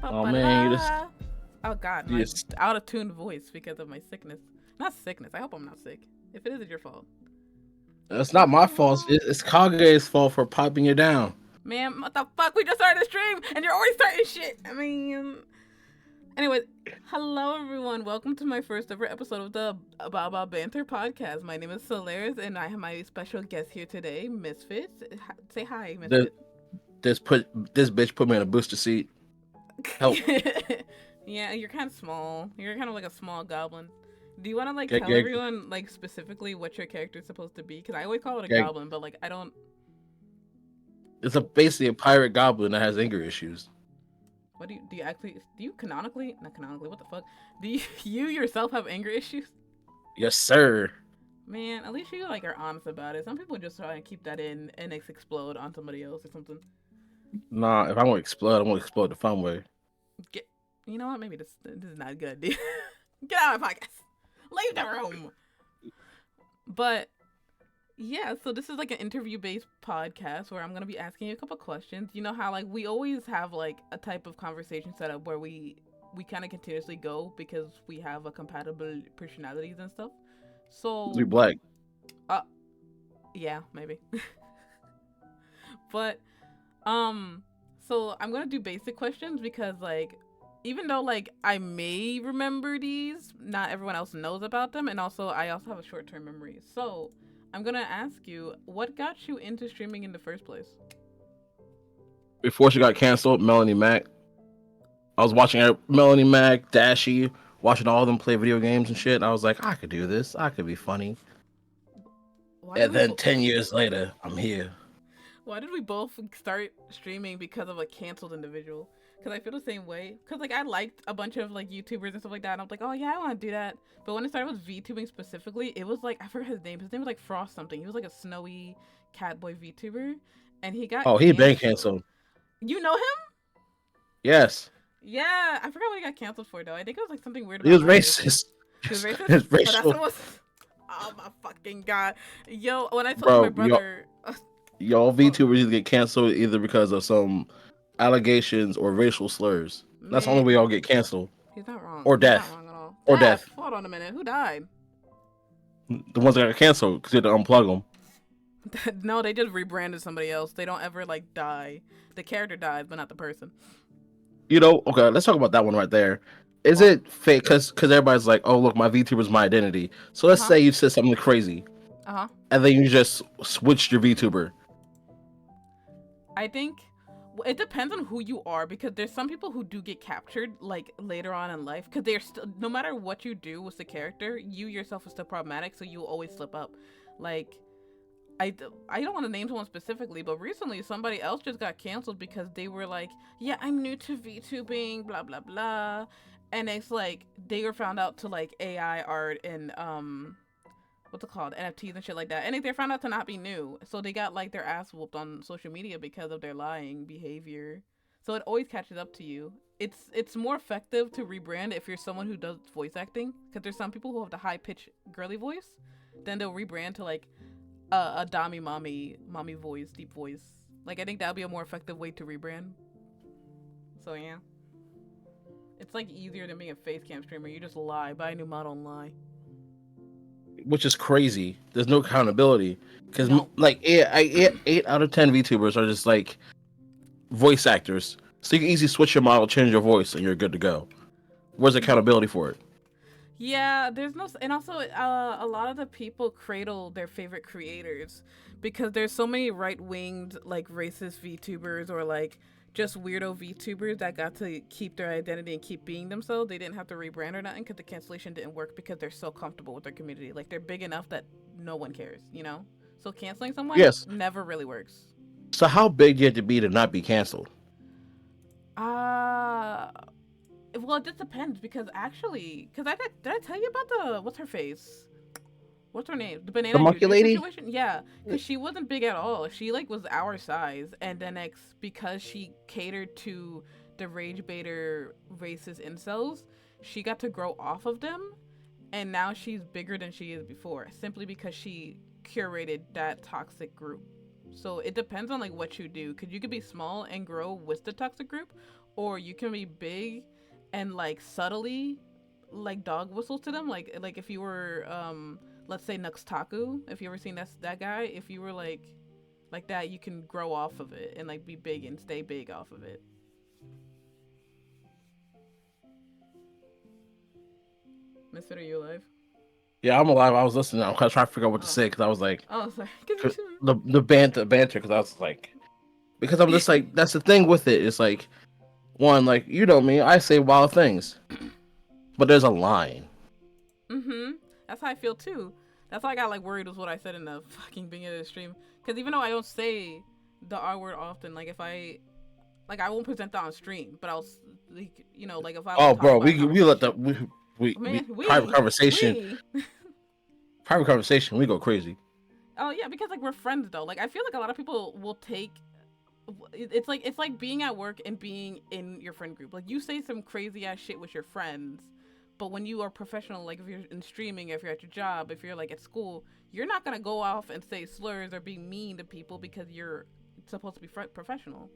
Oh man, Oh God, you my just out of tune voice because of my sickness. Not sickness. I hope I'm not sick. If it is, it's your fault. it's not my fault. It's Kage's fault for popping you down. Man, what the fuck? We just started the stream and you're already starting shit. I mean, anyway, hello everyone. Welcome to my first ever episode of the Baa Baa Banter podcast. My name is Solaris and I have my special guest here today, Misfit. Say hi, This, Misfit. this bitch put me in a booster seat. Help. Yeah, you're kind of small. You're kind of like a small goblin. Do you want to like Get, tell get, everyone like specifically what your character is supposed to be? Because I always call it a get. goblin, but like I don't. It's basically a pirate goblin that has anger issues. What do you actually do? You canonically, not canonically. What the fuck? Do you, you yourself have anger issues? Yes, sir. Man, at least you like are honest about it. Some people just try and keep that in and explode on somebody else or something. Nah, if I want to explode, I want to explode the fun way. Get, you know what? Maybe this is not good. Dude. Get out of my podcast. Leave the room. But yeah, so this is like an interview based podcast where I'm gonna be asking you a couple questions. You know how like we always have like a type of conversation set up where we kind of continuously go because we have a compatible personalities and stuff. We So black. uh yeah, maybe. But um so I'm gonna do basic questions because like even though like I may remember these, not everyone else knows about them, and also I also have a short term memory. So I'm gonna ask you, what got you into streaming in the first place? Before she got canceled, Melanie Mac. I was watching Melanie Mac, Dashy, watching all of them play video games and shit. And I was like, I could do this. I could be funny. Why did And we then 10 years later, I'm here. why did we both start streaming because of a canceled individual? Because I feel the same way. Because like I liked a bunch of like YouTubers and stuff like that, and I'm like, oh yeah, I want to do that. But when it started with VTubing specifically, it was like I forgot his name. His name was like Frost something. He was like a snowy catboy VTuber, and he got Oh, he been canceled. canceled. You know him? Yes, Yeah, I forgot what he got canceled for though. I think it was like something weird he about was minors. racist. He was racist. It's Oh, that's what racial, it was. Oh my fucking god, yo! When I told my bro. Y'all, brother, y'all oh VTubers either get canceled either because of some allegations or racial slurs. That's the only man, way y'all get canceled, he's not wrong. or He's not death, wrong at all. or Death. death. Hold on a minute. Who died? The ones that got canceled because you had to unplug them. No, they just rebranded somebody else. They don't ever like die. The character dies, but not the person. You know, okay, let's talk about that one right there. Is What? it fake? Because everybody's like, oh, look, my VTuber is my identity. So Uh let's huh. say you said something crazy, Uh huh. and then you just switched your VTuber. I think it depends on who you are because there's some people who do get captured like later on in life because they're still no matter what you do with the character, you yourself is still problematic, so you always slip up. Like I don't want to name someone specifically, but recently somebody else just got canceled because they were like, yeah, I'm new to VTubing, blah blah blah, and it's like they were found out to like AI art and what's it called, NFTs and shit like that, and they found out to not be new, so they got like their ass whooped on social media because of their lying behavior. So it always catches up to you. It's more effective to rebrand if you're someone who does voice acting, because there's some people who have the high pitch girly voice, then they'll rebrand to like a Dami mommy voice, deep voice. Like I think that'd be a more effective way to rebrand. So yeah, it's like easier than being a face cam streamer. You just lie, buy a new model and lie. Which is crazy. There's no accountability because No. like eight out of 10 VTubers are just like voice actors. So you can easily switch your model, change your voice, and you're good to go. Where's accountability for it? Yeah, there's no, and also a lot of the people cradle their favorite creators because there's so many right-winged like racist VTubers or like just weirdo VTubers that got to keep their identity and keep being themselves. They didn't have to rebrand or nothing because the cancellation didn't work because they're so comfortable with their community. Like they're big enough that no one cares, you know? So canceling someone Yes. never really works. So how big do you have to be to not be canceled? Uh well, it just depends because actually, because did I tell you about the what's her face? What's her name? The The Banana monkey Juju lady? situation? Yeah, because she wasn't big at all. She like was our size, and then because she catered to the rage baiter racist incels, she got to grow off of them, and now she's bigger than she is before, simply because she curated that toxic group. So it depends on like what you do, because you could be small and grow with the toxic group, or you can be big and like subtly like dog whistle to them, like if you were let's say Nuxtaku, if you ever seen that guy, if you were like that, you can grow off of it and like be big and stay big off of it. Misfit, are you alive? Yeah, I'm alive. I was listening. I'm kind of trying to figure out what to Oh, say because I was like, oh, sorry. 'Cause you 'cause should- the banter. Because I was like, because I'm just like, that's the thing with it. It's like, one, like you know me, I say wild things, but there's a line. Mm-hmm. That's how I feel too. That's why I got like worried with what I said in the fucking beginning of the stream. Because even though I don't say the R word often, like if I like I won't present that on stream, but I'll like like if I want Oh, to talk bro, about a we let the conversation. we Man, private conversation, we. private conversation. We go crazy, Oh yeah, because like we're friends though. Like I feel like a lot of people will take. It's like being at work and being in your friend group. Like you say some crazy ass shit with your friends, but when you are professional, like if you're in streaming, if you're at your job, if you're like at school, you're not gonna go off and say slurs or be mean to people because you're supposed to be professional.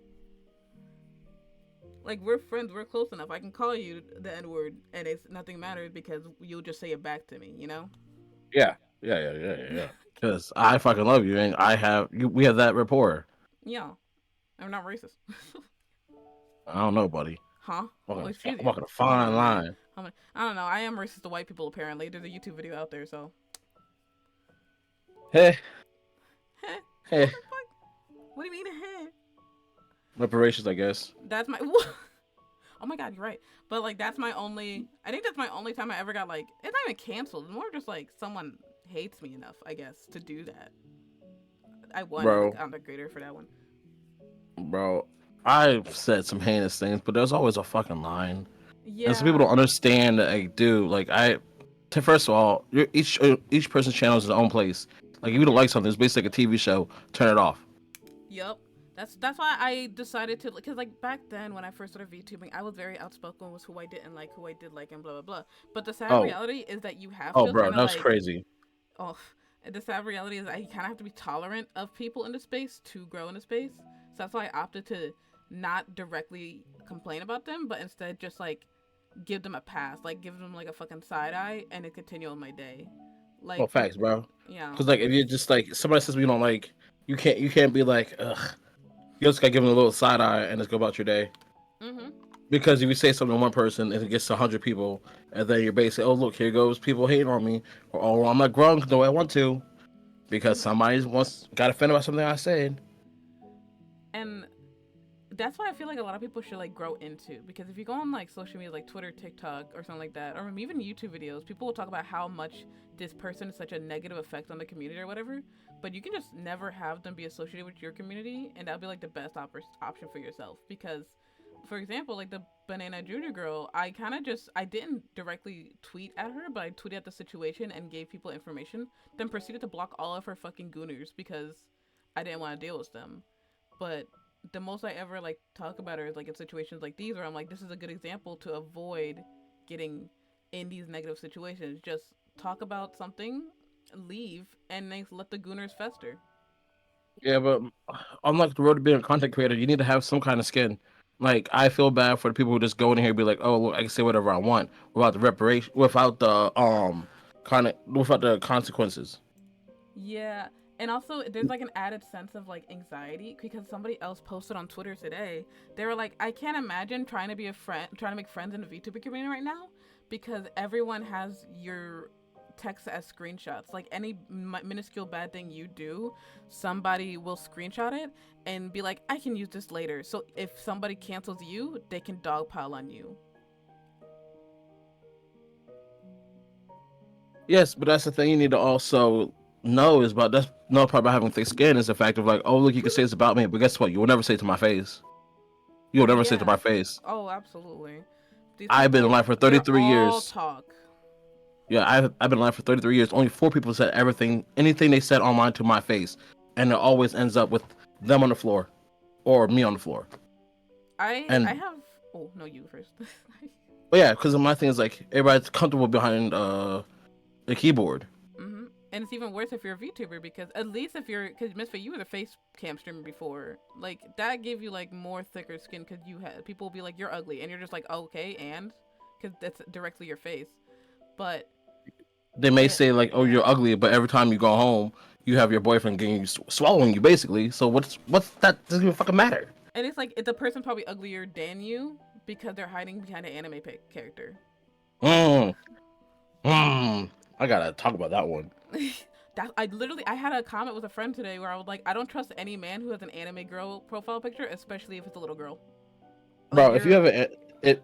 Like we're friends, we're close enough. I can call you the N word and it's nothing matters because you'll just say it back to me. yeah, yeah. Because I fucking love you, and I have you. We have that rapport. Yeah, I'm not racist. I don't know, buddy. Huh? Oh, excuse I'm you. walking a Hold fine on, man. line. I don't know. I am racist to white people apparently. There's a YouTube video out there, so. Hey, Heh. What hey, the fuck? What do you mean, heh? reparations, I guess. That's my. Oh my god, you're right. But like, that's my only. I think that's my only time I ever got like. It's not even canceled. It's more just like someone hates me enough, I guess, to do that. I won in the Bro, content creator for that one. bro. I've said some heinous things, but there's always a fucking line, and some people Yeah. don't understand that. Like, dude, like first of all, each person's channel is their own place. Like, if you don't like something, it's basically like a TV show. Turn it off. Yep. That's why I decided to, because like back then when I first started VTubing, I was very outspoken with who I didn't like, who I did like, and blah blah blah. But the sad Oh, reality is that you have oh, to bro, kind of that's like, crazy. oh, the sad reality is that you kind of have to be tolerant of people in the space to grow in the space. So that's why I opted to not directly complain about them, but instead just like give them a pass, like give them like a fucking side eye, and then continue on my day. Oh, Like, facts, bro. yeah. Because like, if you just like somebody says you don't like, you can't be like, ugh. You just gotta give them a little side eye and just go about your day. Mhm. Because if you say something to one person and it gets to 100 people, and then you're basically, oh look, here goes people hating on me, or oh I'm not growing the way I want to, because somebody once got offended by something I said. And that's why I feel like a lot of people should like grow into, because if you go on like social media like Twitter, TikTok, or something like that, or even YouTube videos, people will talk about how much this person is such a negative effect on the community or whatever. But you can just never have them be associated with your community, and that'll be like the best option for yourself. Because, for example, like the Banana Junior girl, I didn't directly tweet at her, but I tweeted at the situation and gave people information, then proceeded to block all of her fucking gooners because I didn't want to deal with them. But the most I ever like talk about her is like in situations like these where I'm like, this is a good example to avoid getting in these negative situations. Just talk about something, leave, and then let the gooners fester. Yeah, but unlike the road to being a content creator, you need to have some kind of skin. Like I feel bad for the people who just go in here and be like, oh look, I can say whatever I want without the reparation, without the consequences. Yeah. And also, there's like an added sense of like anxiety because somebody else posted on Twitter today. They were like, I can't imagine trying to be a friend, trying to make friends in the VTuber community right now because everyone has your text as screenshots. Like any minuscule bad thing you do, somebody will screenshot it and be like, I can use this later. So if somebody cancels you, they can dogpile on you. Yes, but that's the thing you need to also know is about that's no part about having thick skin is the fact of like, oh look, you can say it's about me, but guess what? You will never say it to my face. You will never say it to Yeah. my face. Oh, absolutely. These I've been in people, life for they're 33 all years. talk. Yeah, I've been in life for 33 years. Only four people said anything they said online to my face, and it always ends up with them on the floor or me on the floor. I And have. Oh no, you first. but yeah, because my thing is like everybody's comfortable behind the keyboard. hmm And it's even worse if you're a VTuber because at least if you're, because Misfit, you were the face cam streamer before. Like that gave you like more thicker skin because you had people will be like you're ugly and you're just like oh, okay and because that's directly your face. But They may it, say like, "Oh, you're ugly," but every time you go home, you have your boyfriend getting you, swallowing you, basically. So what's that? Doesn't even fucking matter. and it's like the person's probably uglier than you because they're hiding behind an anime character. Mm, I gotta talk about that one, That I literally I had a comment with a friend today where I was like, I don't trust any man who has an anime girl profile picture, especially if it's a little girl. Like bro. If you you're have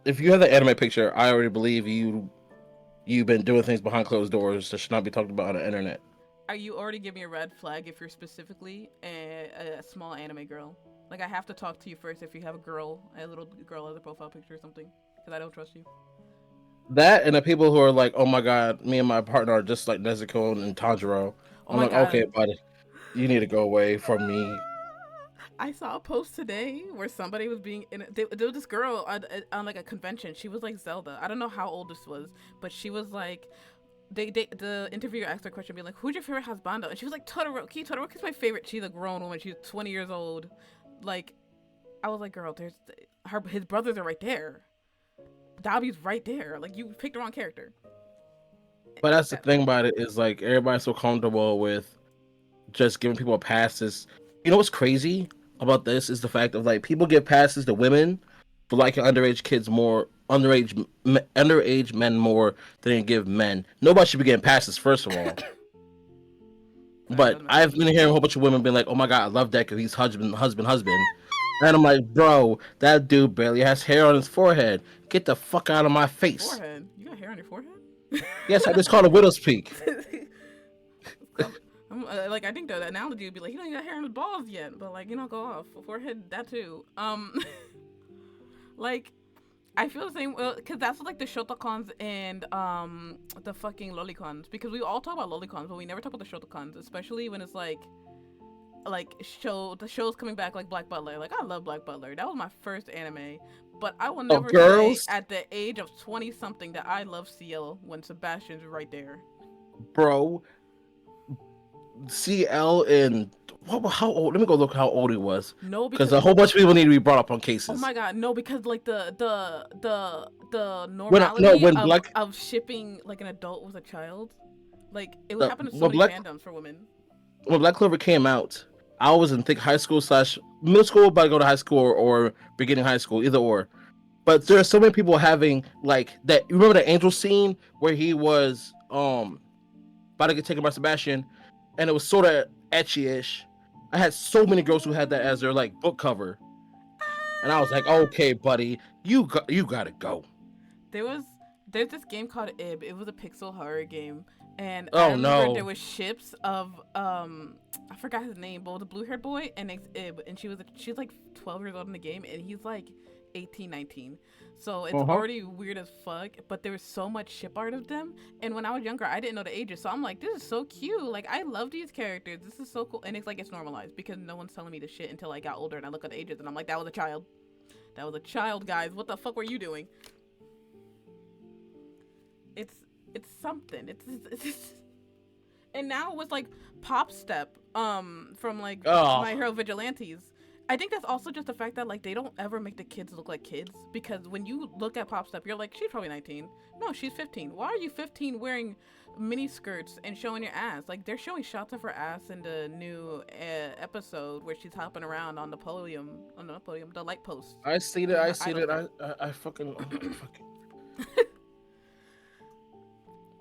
if you have the anime picture, I already believe you've been doing things behind closed doors that should not be talked about on the internet. are you already giving me a red flag if you're specifically a small anime girl? Like I have to talk to you first if you have a little girl as a profile picture or something, because I don't trust you. That and the people who are like, "Oh my god, me and my partner are just like Nezuko and Tanjiro." Oh I'm my like, "Okay, god. buddy, you need to go away from me." I saw a post today where somebody was being there was this girl on like a convention. She was like Zelda. I don't know how old this was, but she was like the interviewer asked her a question, being like, "Who's your favorite husbando?" And she was like, "Todoroki. Todoroki's my favorite." She's a grown woman. She's 20 years old. Like, I was like, "Girl, his brothers are right there. Dobby's right there. Like, you picked the wrong character." But that's the That thing about it is like everybody's so comfortable with just giving people passes. You know what's crazy about this is the fact of like people give passes to women for liking underage kids more, underage men more than they give men. Nobody should be getting passes, first of all. sorry, that But was my I've friend. been hearing a whole bunch of women being like, "Oh my god, I love Deku. He's husband." And I'm like, bro, that dude barely has hair on his forehead. Get the fuck out of my face. Forehead. You got hair on your forehead? Yes, I just called a widow's peak. Like I think the analogy would be like he don't even got hair on his balls yet, but like go off forehead that too. Like I feel the same because that's like the shotacons and the fucking lolicons because we all talk about lolicons but we never talk about the shotacons, especially when it's like the shows coming back like Black Butler. Like I love Black Butler. That was my first anime. But I will Oh, never say girls, at the age of 20 something that I love CL when Sebastian's right there. bro, CL and how old? Let me go look how old he was, No, because because a whole bunch of people need to be brought up on oh cases. my god, no, because like the No, normality when Black of shipping like an adult with a child, like it would uh, happen in so when many Black fandoms for women. when Black Clover came out, I was in think high school slash middle school, about to go to high school or beginning high school, either or. But there are so many people having like that. You remember the Angel scene where he was about to get taken by Sebastian, and it was sort of etchy-ish. I had so many girls who had that as their like book cover, and I was like, okay, buddy, you gotta go. There was there's this game called Ib. It was a pixel horror game, and I Oh remember there no. was ships of I forgot his name, but the blue haired boy and it's Ib, and she's like 12 years old in the game, and he's like 18, 19. So it's Uh huh. already weird as fuck, but there was so much ship art of them. And when I was younger, I didn't know the ages. So I'm like, this is so cute. Like, I love these characters. This is so cool. And it's like, it's normalized because no one's telling me this shit until I got older and I look at the ages and I'm like, that was a child. That was a child, guys. What the fuck were you doing? It's it's something. It's and now it was like Pop Step from like Oh, My Hero Vigilantes. I think that's also just the fact that like they don't ever make the kids look like kids because when you look at Pop Step, you're like she's probably 19. No, she's 15. Why are you 15 wearing mini skirts and showing your ass? Like they're showing shots of her ass in the new episode where she's hopping around on the podium, the light post I seen it. with I her seen idol it. stuff. I fucking. Oh my fucking.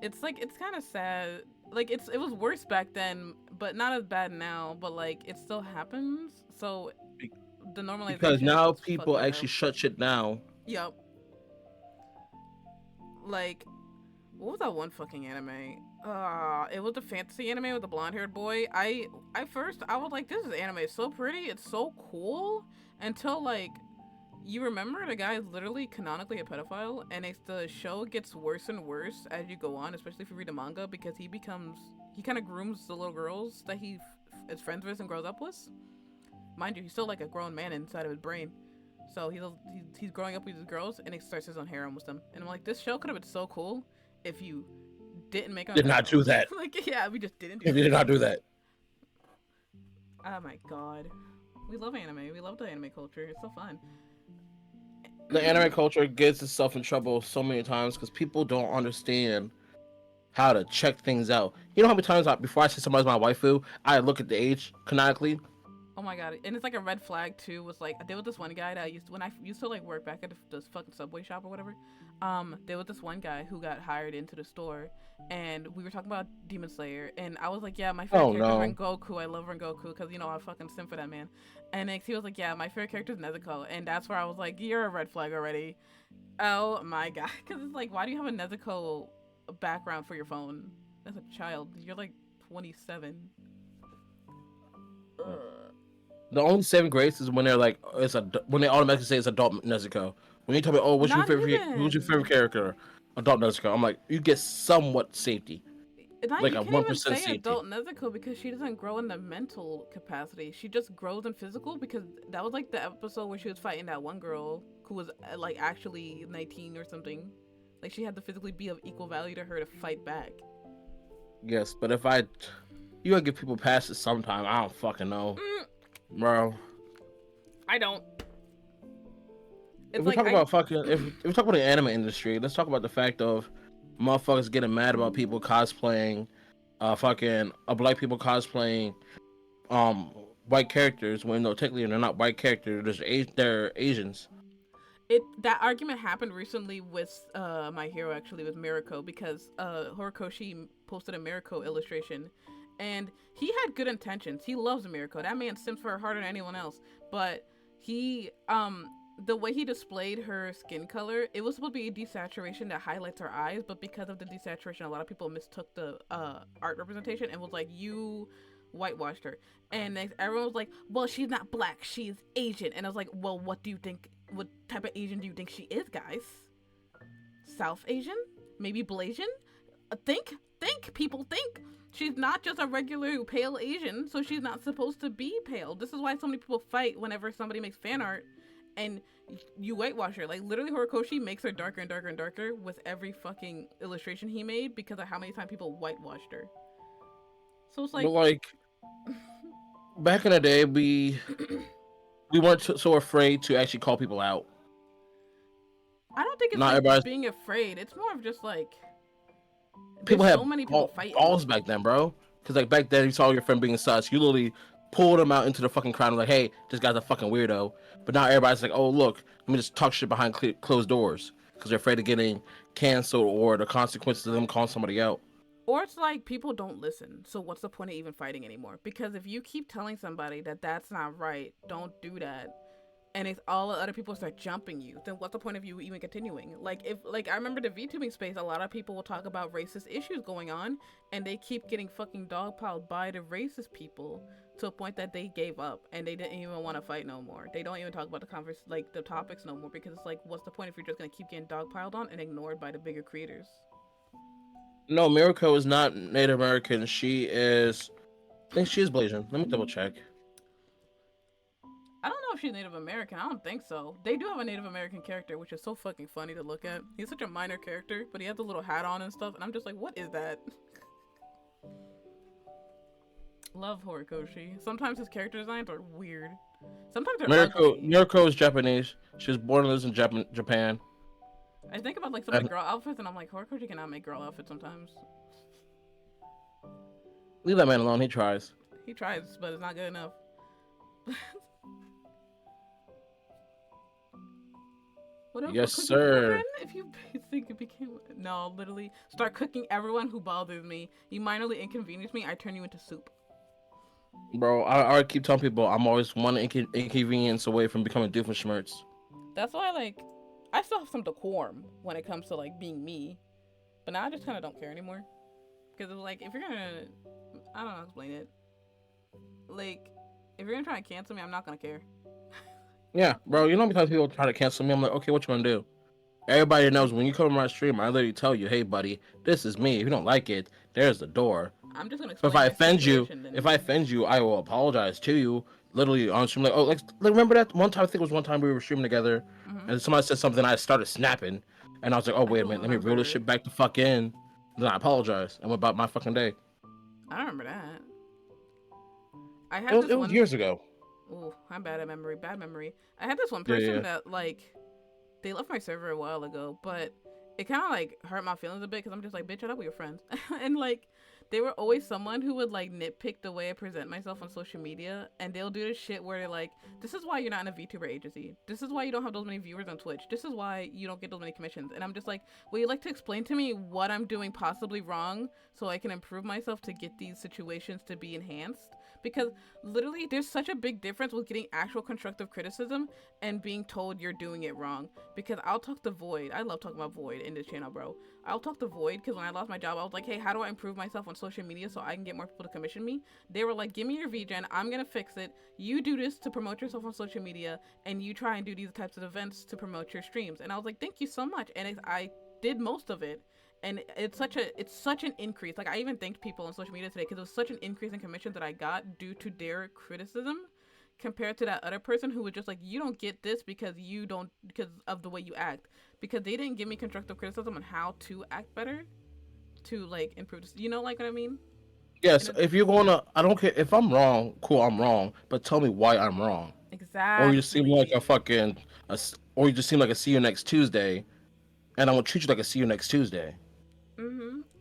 It's like it's kind of sad. Like it was worse back then, but not as bad now. But like it still happens. So the Because normalization is now what's fucked people me actually up. shut shit down. Yep. Like what was that one fucking anime? It was the fantasy anime with the blonde haired boy. I first I was like, this is anime. It's so pretty. It's so cool. Until like you remember the guy is literally canonically a pedophile, and the show gets worse and worse as you go on, especially if you read the manga, because he kind of grooms the little girls that he is friends with and grows up with. Mind you, he's still like a grown man inside of his brain, so he's growing up with these girls, and he starts his own harem with them. And I'm like, this show could have been so cool if you didn't make a Did not do Nezuko. that. Like, yeah, we just didn't do They did that. not do that. Oh my god. We love anime. We love the anime culture. It's so fun. The anime culture gets itself in trouble so many times because people don't understand how to check things out. You know how many times before I say somebody's my waifu, I look at the age canonically. Oh my god, and it's like a red flag too. Was like there was this one guy that I used when I used to like work back at this fucking Subway shop or whatever. There was this one guy who got hired into the store, and we were talking about Demon Slayer, and I was like, yeah, my favorite Oh character is no. Rengoku. I love Rengoku because you know I fucking sim for that man. And next he was like, yeah, my favorite character is Nezuko, and that's where I was like, you're a red flag already. Oh my god, because it's like, why do you have a Nezuko background for your phone as a child? You're like 27. Ugh. The only saving grace is when they're like, when they automatically say it's adult Nezuko. When you tell me, oh, Not who's your favorite even. character? Adult Nezuko. I'm like, you get somewhat safety, Not, like you a can't one even percent say safety. adult Nezuko because she doesn't grow in the mental capacity. She just grows in physical because that was like the episode where she was fighting that one girl who was like actually 19 or something. Like she had to physically be of equal value to her to fight back. Yes, but you gotta give people passes sometime. I don't fucking know, Mm, bro. I don't. If It's we like talk about fucking, if we talk about the anime industry, let's talk about the fact of motherfuckers getting mad about people cosplaying, fucking black people cosplaying, um, white characters when no, technically they're not white characters. They're Asians. that argument happened recently with my hero actually with Mirako because Horikoshi posted a Mirako illustration and he had good intentions. He loves Mirako. That man sims for her harder than anyone else. But he the way he displayed her skin color, it was supposed to be a desaturation that highlights her eyes, but because of the desaturation, a lot of people mistook the art representation and was like, you whitewashed her. And next, everyone was like, well, she's not black, she's Asian. And I was like, well, what do you think? What type of Asian do you think she is, guys? South Asian? Maybe Blasian? Think, people, think. She's not just a regular pale Asian, so she's not supposed to be pale. This is why so many people fight whenever somebody makes fan art and you whitewash her. Like, literally, Horikoshi makes her darker and darker and darker with every fucking illustration he made because of how many times people whitewashed her. So it's But like, like back in the day, we weren't so afraid to actually call people out. I don't think it's Not like everybody's being afraid. It's more of just like, there's people so had many people fighting. balls back then, bro. Because like back then, you saw your friend being sus, you literally pulled him out into the fucking crowd and like, hey, this guy's a fucking weirdo. But now everybody's like, oh look, let me just talk shit behind closed doors because they're afraid of getting canceled or the consequences of them calling somebody out. Or it's like people don't listen. So what's the point of even fighting anymore? Because if you keep telling somebody that that's not right, don't do that, and it's all the other people start jumping you, then what's the point of you even continuing? Like if like I remember the VTubing space, a lot of people will talk about racist issues going on, and they keep getting fucking dogpiled by the racist people to a point that they gave up and they didn't even want to fight no more. They don't even talk about the topics no more because it's like, what's the point if you're just gonna keep getting dogpiled on and ignored by the bigger creators? No, Miracle is not Native American. She is. I think she is Blasian. Let me double check. I don't know if she's Native American. I don't think so. They do have a Native American character, which is so fucking funny to look at. He's such a minor character, but he has the little hat on and stuff, and I'm just like, what is that? Love Horikoshi. Sometimes his character designs are weird. Sometimes they're ugly. Miracle is Japanese. She was born and lives in Japan. I think about like some of the And girl outfits, and I'm like, Horikoshi cannot make girl outfits sometimes. leave that man alone. He tries. He tries, but it's not good enough. What else Yes, would cooking become a sir. friend? If you think it became no, literally start cooking everyone who bothers me. You minorly inconvenience me, I turn you into soup. Bro, I keep telling people I'm always one inconvenience away from becoming Doofenshmirtz. That's why like I still have some decorum when it comes to like being me, but now I just kind of don't care anymore because it's like if you're gonna, I don't know how to explain it. Like if you're gonna try and cancel me, I'm not gonna care. Yeah, bro. You know because people try to cancel me. I'm like, okay, what you gonna do? Everybody knows when you come to my stream, I literally tell you, hey, buddy, this is me. If you don't like it, there's the door. I'm just gonna But explain my situation. if Then I offend you, I will apologize to you. Literally on stream, like, oh, like remember that one time? I think it was one time we were streaming together, mm-hmm. and somebody said something. I started snapping, and I was like, oh, I wait a don't minute, let me reel this remember. shit back the fuck in. Then I apologized and went about my fucking day. I don't remember that. I It had was this it was one. years ago. Oh, I'm bad at memory. Bad memory. I had this one Yeah, person yeah. that like they left my server a while ago, but it kind of like hurt my feelings a bit because I'm just like, bitch, I thought we were friends, and like they were always someone who would like nitpick the way I present myself on social media, and they'll do this shit where they're like, this is why you're not in a VTuber agency. This is why you don't have those many viewers on Twitch. This is why you don't get those many commissions. And I'm just like, will you like to explain to me what I'm doing possibly wrong so I can improve myself to get these situations to be enhanced? Because literally, there's such a big difference with getting actual constructive criticism and being told you're doing it wrong. Because I'll talk to Void. I love talking about Void in this channel, bro. I'll talk to Void because when I lost my job, I was like, hey, how do I improve myself on social media so I can get more people to commission me? They were like, give me your VGen. I'm going to fix it. You do this to promote yourself on social media, and you try and do these types of events to promote your streams. And I was like, thank you so much. And I did most of it. And it's such an increase. Like I even thanked people on social media today because it was such an increase in commissions that I got due to their criticism compared to that other person who was just like, you don't get this because you don't, because of the way you act, because they didn't give me constructive criticism on how to act better to like improve this. You know, like what I mean? Yes, And it, if you're gonna, I don't care if I'm wrong. Cool, I'm wrong, but tell me why I'm wrong. Or you just seem like a exactly. fucking, or you just seem like a see you next Tuesday, and I'm gonna treat you like a see you next Tuesday.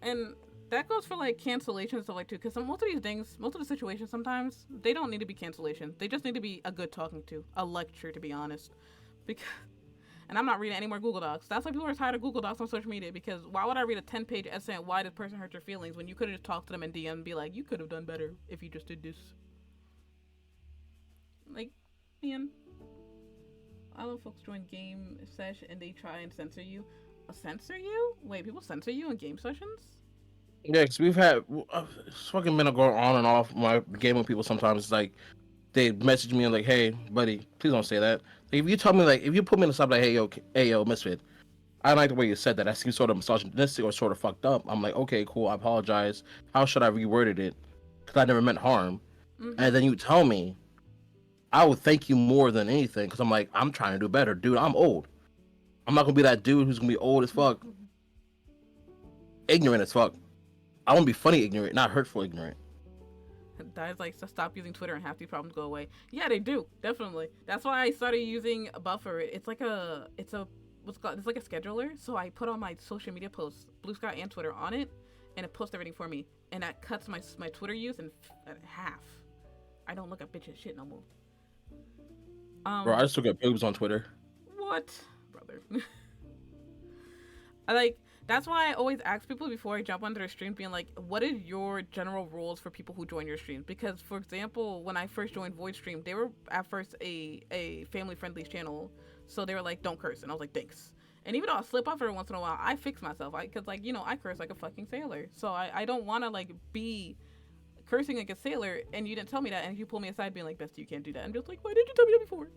And that goes for like cancellation and stuff like too. Because most of these things, most of the situations, sometimes they don't need to be cancellation. They just need to be a good talking to, a lecture, to be honest. Because and I'm not reading any more Google Docs. That's why people are tired of Google Docs on social media. Because why would I read a 10-page essay on why this person hurt your feelings when you could have just talked to them in DM and be like, you could have done better if you just did this. Like, man, I love folks join game session and they try and censor you. Censor you? Wait, people censor you in game sessions? Yeah, because we've had fucking men are going on and off my game with people. Sometimes it's like they message me and like, hey, buddy, please don't say that. Like, if you tell me like, if you put me in the sub like, hey yo, Misfit, I don't like the way you said that. That seems sort of misogynistic or sort of fucked up. I'm like, okay, cool, I apologize. How should I reworded it? Because I never meant harm. And Mm-hmm. then you tell me, I would thank you more than anything because I'm like, I'm trying to do better, dude. I'm old. I'm not gonna be that dude who's gonna be old as fuck, ignorant as fuck. I want to be funny ignorant, not hurtful ignorant. Guys like to stop using Twitter and half these problems go away. Yeah, they do definitely. That's why I started using Buffer. It's like a scheduler. So I put all my social media posts, Blue Sky and Twitter, on it, and it posts everything for me. And that cuts my Twitter use in half. I don't look at bitches shit no more. Bro, I Um, just took up boobs on Twitter. what, brother? I like that's why I always ask people before I jump onto their stream, being like, "What is your general rules for people who join your stream?" Because, for example, when I first joined Void Stream, they were at first a family friendly channel, so they were like, "Don't curse," and I was like, "Thanks." And even though I slip up every once in a while, I fix myself. Because like I curse like a fucking sailor, so I don't want to like be cursing like a sailor, and you didn't tell me that, and you pull me aside being like, "Bestie, you can't do that." I'm just like, "Why did you tell me that before?"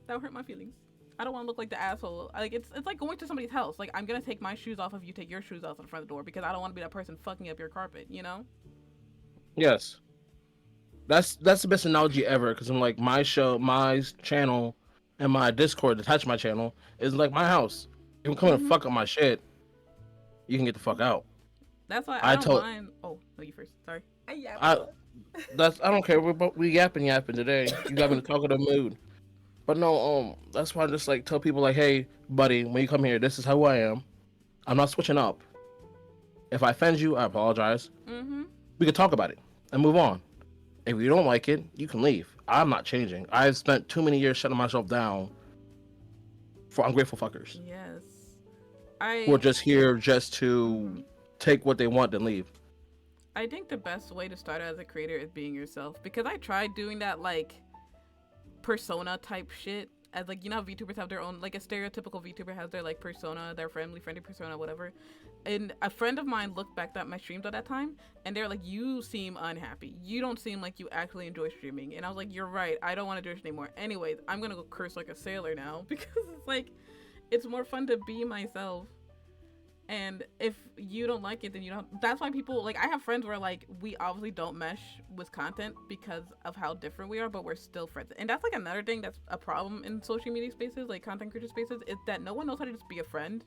That would hurt my feelings. I don't want to look like the asshole. Like it's like going to somebody's house. Like I'm gonna take my shoes off if you take your shoes off in front of the door because I don't want to be that person fucking up your carpet. You know? Yes, that's the best analogy ever. Because I'm like, my show, my channel, and my Discord attached to my channel is like my house. If you come and Mm-hmm. fuck up my shit, you can get the fuck out. That's why I I don't told, mind. Oh no, you first. Sorry. I yapped a I lot. I don't care. We yapping today. You got me to talk of the mood. But no, that's why I just like tell people like, hey, buddy, when you come here, this is how I am. I'm not switching up. If I offend you, I apologize. Mm-hmm. We could talk about it and move on. If you don't like it, you can leave. I'm not changing. I've spent too many years shutting myself down for ungrateful fuckers Yes. who are I. just here just Mm-hmm. to take what they want and leave. I think the best way to start as a creator is being yourself because I tried doing that like persona type shit. As like how VTubers have their own like a stereotypical VTuber has their like persona, their friendly persona, whatever. And a friend of mine looked back at my streams at that time and they're like, you seem unhappy. You don't seem like you actually enjoy streaming. And I was like, you're right. I don't want to do this anymore. Anyways, I'm gonna go curse like a sailor now because it's like it's more fun to be myself. And if you don't like it, then you don't. That's why people like. I have friends where like we obviously don't mesh with content because of how different we are, but we're still friends. And that's like another thing that's a problem in social media spaces, like content creator spaces, is that no one knows how to just be a friend.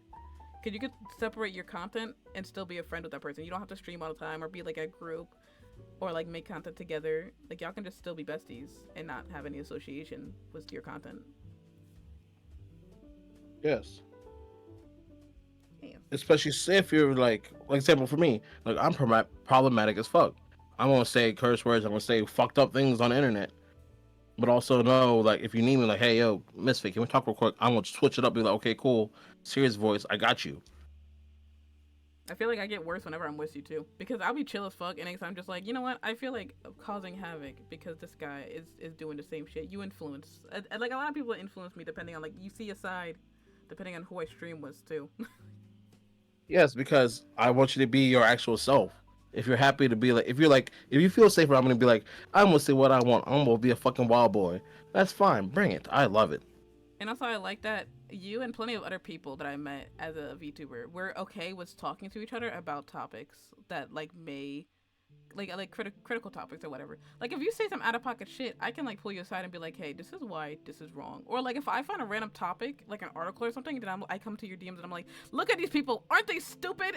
Because you could separate your content and still be a friend with that person. You don't have to stream all the time or be like a group or like make content together. Like y'all can just still be besties and not have any association with your content. Yes. Yeah. Especially if you're like example for me, like I'm problematic as fuck. I'm gonna say curse words. I'm gonna say fucked up things on the internet. But also know, like, if you need me, like, hey, yo, Misfit, can we talk real quick? I'm gonna switch it up. Be like, okay, cool, serious voice, I got you. I feel like I get worse whenever I'm with you too, because I'll be chill as fuck, and next time I'm just like, you know what? I feel like causing havoc because this guy is doing the same shit. You influence, and like a lot of people influence me depending on like you see a side, depending on who I stream with too. Yes, because I want you to be your actual self. If you're happy to be like, if you feel safer, I'm gonna be like, I'm gonna say what I want. I'm gonna be a fucking wild boy. That's fine. Bring it. I love it. And also, I like that you and plenty of other people that I met as a VTuber were okay with talking to each other about topics that like may critical topics or whatever. Like if you say some out of pocket shit, I can like pull you aside and be like, hey, this is why this is wrong. Or like if I find a random topic, like an article or something, then I come to your DMs and I'm like, look at these people, aren't they stupid?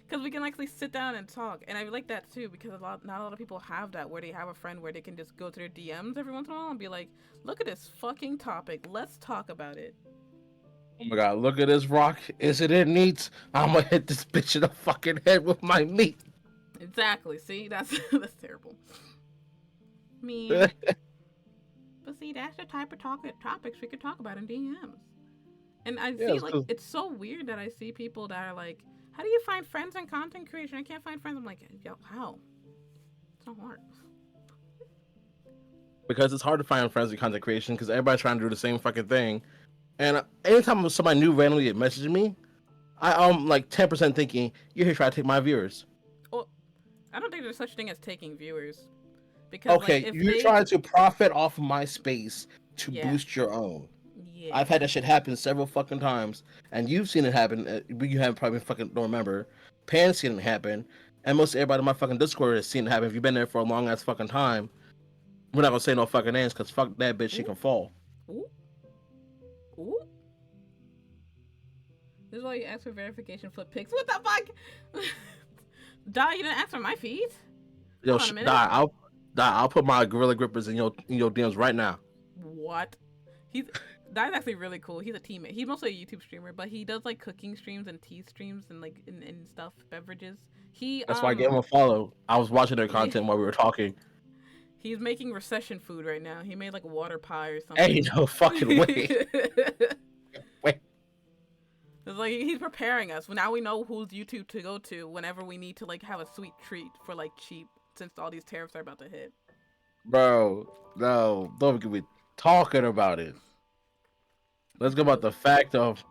Because we can actually sit down and talk, and I like that too because not a lot of people have that where they have a friend where they can just go to their DMs every once in a while and be like, look at this fucking topic, let's talk about it. Oh my god, look at this rock. Isn't it neat? I'm gonna hit this bitch in the fucking head with my meat. Exactly. See, that's that's terrible. Mean. But see, that's the type of topics we could talk about in DMs. And I see, Yes, like, 'cause- it's so weird that I see people that are like, how do you find friends in content creation? I can't find friends. I'm like, yo, how? It's not hard. because it's hard to find friends with content creation because everybody's trying to do the same fucking thing. And anytime somebody new randomly messages me, I'm like 10% thinking you're here trying to take my viewers. Well, I don't think there's such thing as taking viewers. Because, like, Okay, if you're they. trying to profit off of my space to Yeah. boost your own. Yeah. I've had that shit happen several fucking times, and you've seen it happen. But you haven't probably fucking don't remember. Pan's seen it happen, and most everybody in my fucking Discord has seen it happen. If you've been there for a long ass fucking time, we're not gonna say no fucking names because fuck that bitch, she Ooh. can fall. Ooh. Ooh. This is why you ask for verification flip pics. What the fuck? Die, you didn't ask for my feed? Yo, Hold on a minute. I'll put my gorilla grippers in your DMs right now. What? He's that's actually really cool. He's a teammate. He's mostly a YouTube streamer, but he does like cooking streams and tea streams and like and stuff, beverages. He That's why I gave him a follow. I was watching their yeah, content while we were talking. he's making recession food right now. He made like water pie or Hey, something. no fucking way. Wait. It's like he's preparing us. Well, now we know whose YouTube to go to whenever we need to like have a sweet treat for like cheap, since all these tariffs are about to hit. Bro, no, don't get me talking about it. Let's go about the fact of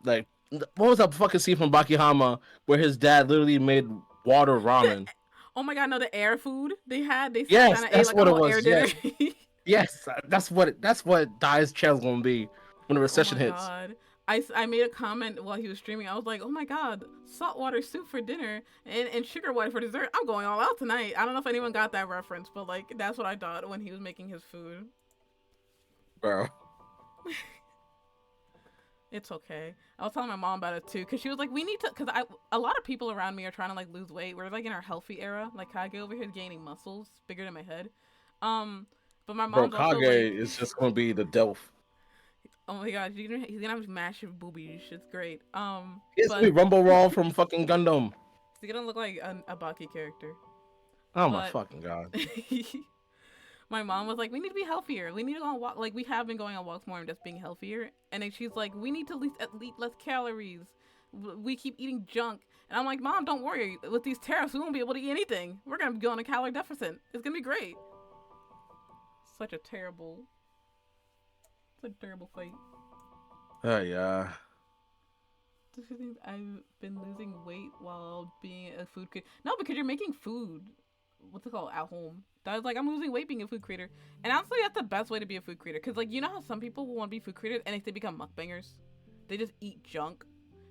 like what was that fucking scene from Bakihama where his dad literally made water ramen? Oh my god, no, the air food they sat Yes, down and ate that's like a what it whole air was. dinner. Yes, yes, that's what Dai's channel's gonna be when the Oh recession my hits. god. I made a comment while he was streaming. I was like, oh my god, saltwater soup for dinner and sugar water for dessert. I'm going all out tonight. I don't know if anyone got that reference, but like that's what I thought when he was making his food. Bro, It's okay. I was telling my mom about it too, cause she was like, "We need to," cause a lot of people around me are trying to like lose weight. We're like in our healthy era. Like Kage over here is gaining muscles bigger than my head. Um, but my bro, mom's also like, Kage is just gonna be the Delph. "Oh my god, he's gonna have massive boobies. It's great." He's gonna be But Rumble Raw from fucking Gundam. he's gonna look like a Baki character. Oh my But fucking god. my mom was like, "We need to be healthier. We need to go on walk. Like we have been going on walks more and just being healthier." And then she's like, "We need to eat less calories. We keep eating junk." And I'm like, "Mom, don't worry. With these tariffs, we won't be able to eat anything. We're gonna go on a calorie deficit. It's gonna be great." Such a terrible, such a terrible fight. Yeah. I've been losing weight while being a food creator. No, because you're making food. What's it called at home? That was like I'm losing weight being a food creator, and honestly, that's the best way to be a food creator. Cause like you know how some people will want to be food creators, and if they become mukbangers, they just eat junk.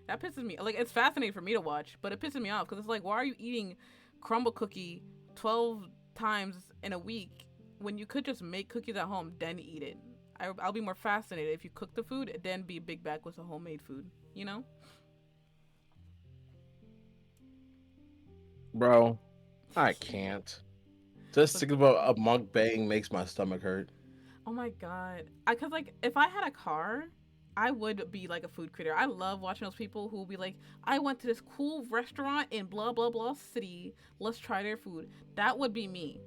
That pisses me. Like it's fascinating for me to watch, but it pisses me off because it's like, why are you eating crumble cookie 12 times in a week when you could just make cookies at home then eat it? I'll be more fascinated if you cook the food then be big back with some homemade food. You know? Bro, I can't. Just But thinking about a mukbang makes my stomach hurt. oh my god, I cause like if I had a car, I would be like a food critic. I love watching those people who will be like, I went to this cool restaurant in blah blah blah city. Let's try their food. That would be me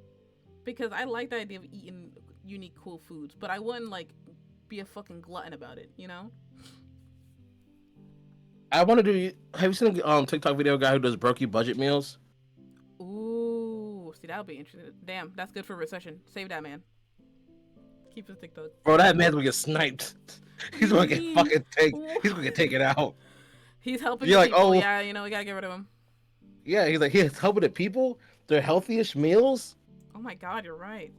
because I like the idea of eating unique cool foods, but I wouldn't like be a fucking glutton about it. You know? I want to do. Have you seen a TikTok video guy who does brokey budget meals? Ooh, see that would be interesting. Damn, that's good for recession. Save that man. Keep his TikTok. Bro, that man's gonna get sniped. What do He's you gonna get mean? fucking take. He's gonna get taken out. He's helping You're the like, people. oh Yeah, you know we gotta get rid of him. yeah. He's like, he's helping the people. Their healthiest meals. Oh my god, you're right.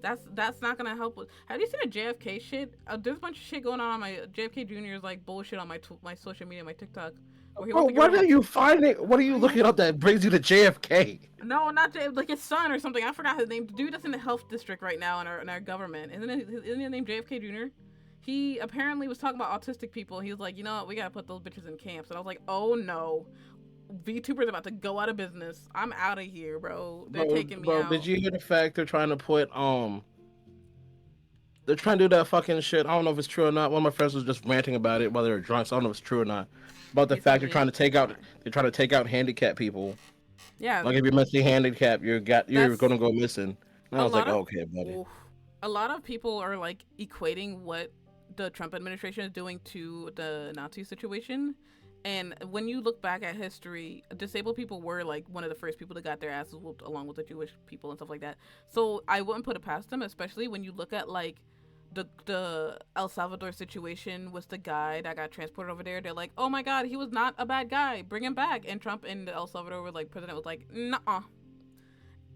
That's not gonna help with. Have you seen a JFK shit? There's a bunch of shit going on my JFK Jr.'s like bullshit on my social media, my TikTok, where he Bro, wants to get rid what of are you finding? What are you I looking up that brings you to JFK? no, not like his son or something. I forgot his name. The dude that's in the health district right now in our government. Isn't his name JFK Jr.? He apparently was talking about autistic people. He was like, you know what, we gotta put those bitches in camps. And I was like, oh no, VTubers about to go out of business. I'm out of here, bro. They're taking me Bro, did out. you hear the fact they're trying to put they're trying to do that fucking shit. I don't know if it's true or not. One of my friends was just ranting about it while they were drunk. So I don't know if it's true or not. About the Please tell fact they're me trying to it's take out not. they're trying to take out handicapped people. Yeah, Like if you're mentally handicapped, you're that's gonna go missing. And I a was like, lot of oh, okay, buddy. oof, a lot of people are like equating what the Trump administration is doing to the Nazi situation. And when you look back at history, disabled people were like one of the first people that got their asses whooped along with the Jewish people and stuff like that. So I wouldn't put it past them, especially when you look at like the El Salvador situation with the guy that got transported over there. They're like, oh my god, he was not a bad guy, bring him back. And Trump and El Salvador were like, president was like, nah.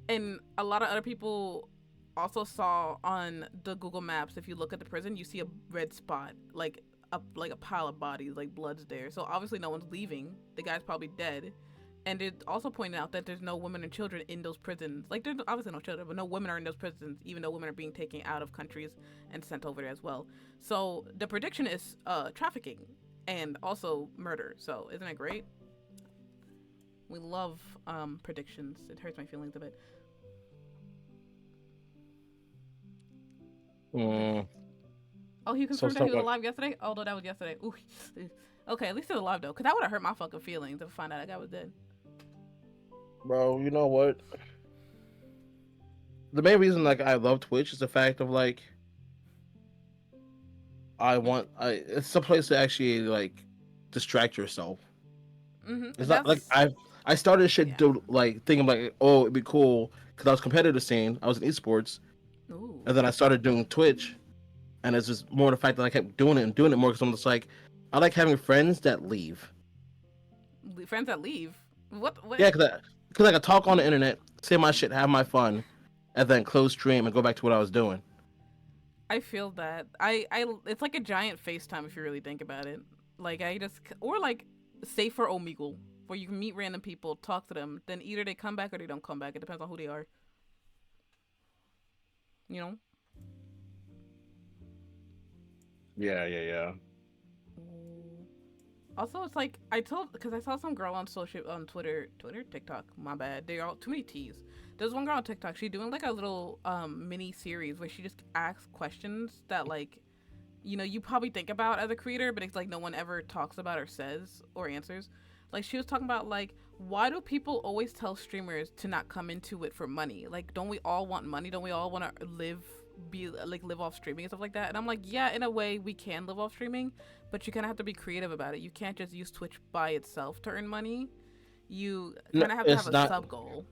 And a lot of other people also saw on the Google Maps, if you look at the prison, you see a red spot, like a pile of bodies, like blood's there. So obviously no one's leaving. The guy's probably dead. And it also pointed out that there's no women and children in those prisons. Like there's obviously no children, but no women are in those prisons, even though women are being taken out of countries and sent over there as well. So the prediction is trafficking and also murder. So isn't it great? We love predictions. It hurts my feelings a bit. Mm, Oh, he so confirmed that he stuff was like, alive yesterday? Oh, no, that was yesterday. Ooh. Okay, at least he's alive, though. Because that would have hurt my fucking feelings if I found out that guy was dead. bro, you know what? The main reason like I love Twitch is the fact of like it's a place to actually like distract yourself. Mm-hmm. It's not like I started shit Yeah. to like thinking like, oh, it'd be cool because I was competitive scene. I was in esports, Ooh. and then I started doing Twitch, and it's just more the fact that I kept doing it and doing it more because I'm just like, I like having friends that leave. Friends that leave. What? Yeah, because I could talk on the internet, say my shit, have my fun, and then close stream and go back to what I was doing. I feel that. It's like a giant FaceTime if you really think about it. Like, or like, safer Omegle, where you can meet random people, talk to them, then either they come back or they don't come back. It depends on who they are. You know? Yeah. Also, it's like because I saw some girl on Twitter, TikTok. My bad. They're all too many T's. There's one girl on TikTok. She's doing like a little mini series where she just asks questions that like, you probably think about as a creator, but it's like no one ever talks about or says or answers. Like she was talking about like, why do people always tell streamers to not come into it for money? Like, don't we all want money? Don't we all want to live off streaming and stuff like that? And I'm like, yeah, in a way we can live off streaming, but you kind of have to be creative about it. You can't just use Twitch by itself to earn money. You No, kind of have to it's have a not. sub goal.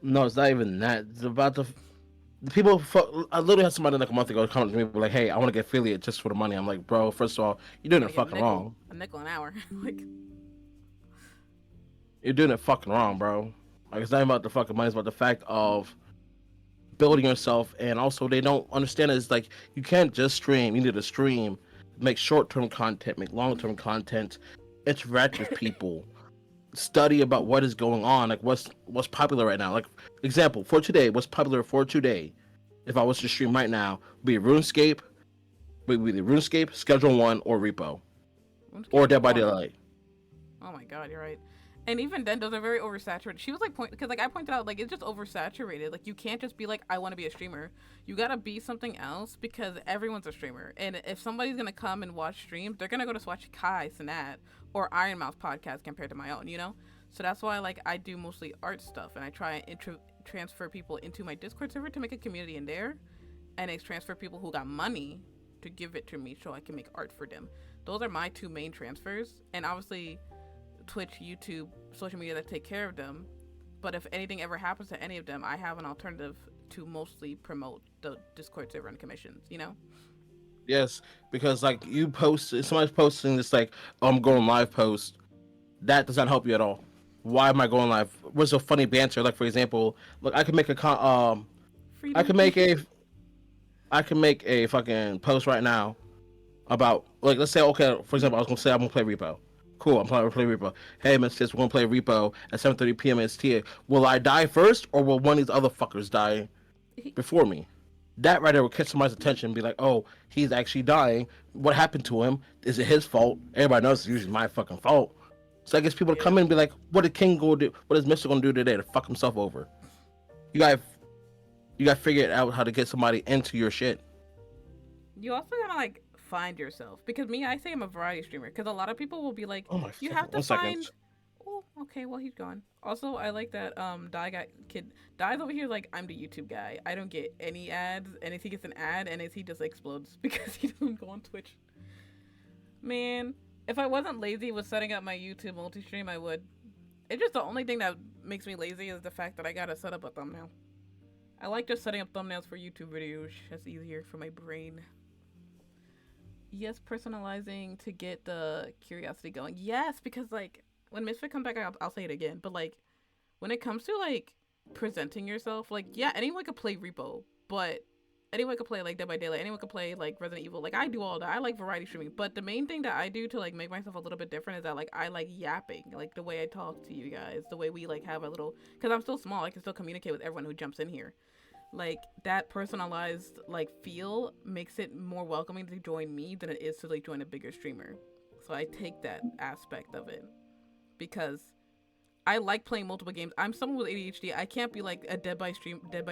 No, it's not even that. It's about the people. I literally had somebody like a month ago come to me like, "Hey, I want to get affiliate just for the money." I'm like, "Bro, first of all, you're doing Trying it to get fucking wrong. a nickel an hour. Like, You're doing it fucking wrong, bro. Like it's not about the fucking money. It's about the fact of building yourself, and also they don't understand it. It's like you can't just stream. You need to stream, make short-term content, make long-term content, interact with people, study about what is going on, like what's popular right now. Like example for today, what's popular for today? If I was to stream right now, would be RuneScape, Schedule One, or Repo, RuneScape or Dead number by one. Daylight. Oh my god, you're right. And even then, those are very oversaturated. She was like, because like I pointed out, like it's just oversaturated. Like you can't just be like, I want to be a streamer. You gotta be something else because everyone's a streamer. And if somebody's gonna come and watch streams, they're gonna go to watch Kai Sinat or Iron Mouse podcast compared to my own, you know. So that's why like I do mostly art stuff, and I try and transfer people into my Discord server to make a community in there, and I transfer people who got money to give it to me so I can make art for them. Those are my two main transfers, and obviously Twitch, YouTube, social media that take care of them. But if anything ever happens to any of them, I have an alternative to mostly promote the Discord server and commissions, you know? Yes, because like you post, if somebody's posting this like, oh, I'm going live post, that does not help you at all. Why am I going live? What's so funny banter? Like for example, look, I could make I Freedom. could make a, I can make a fucking post right now about like let's say okay, for example, I was gonna say I'm gonna play Repo. Cool, I'm playing play Repo. Hey, Misfits, we're gonna play Repo at 7:30 p.m. STA. Will I die first, or will one of these other fuckers die before me? That right there will catch somebody's attention and be like, oh, he's actually dying. What happened to him? Is it his fault? Everybody knows it's usually my fucking fault. So I guess people to Yeah. come in and be like, what did King go do? What is Mister gonna do today to fuck himself over? You got you got to figure out how to get somebody into your shit. You also gotta like find yourself because me, I say I'm a variety streamer because a lot of people will be like, Oh my you fucking have to 1 second. find. Oh, okay, well he's gone. Also, I like that Die got kid Die's over here like I'm the YouTube guy. I don't get any ads, and if he gets an ad, and he just explodes because he doesn't go on Twitch. Man, if I wasn't lazy with setting up my YouTube multi-stream, I would. It's just the only thing that makes me lazy is the fact that I gotta set up a thumbnail. I like just setting up thumbnails for YouTube videos. That's easier for my brain. Yes, personalizing to get the curiosity going. Yes, because like when Misfit comes back, I'll say it again. But like when it comes to like presenting yourself, like yeah, anyone could play Repo, but anyone could play like Dead by Daylight. Anyone could play like Resident Evil. Like I do all that. I like variety streaming, but the main thing that I do to like make myself a little bit different is that like I like yapping, like the way I talk to you guys, the way we like have a little. Because I'm still small, I can still communicate with everyone who jumps in here. Like that personalized like feel makes it more welcoming to join me than it is to like join a bigger streamer. So I take that aspect of it because I like playing multiple games. I'm someone with ADHD. I can't be like a Dead by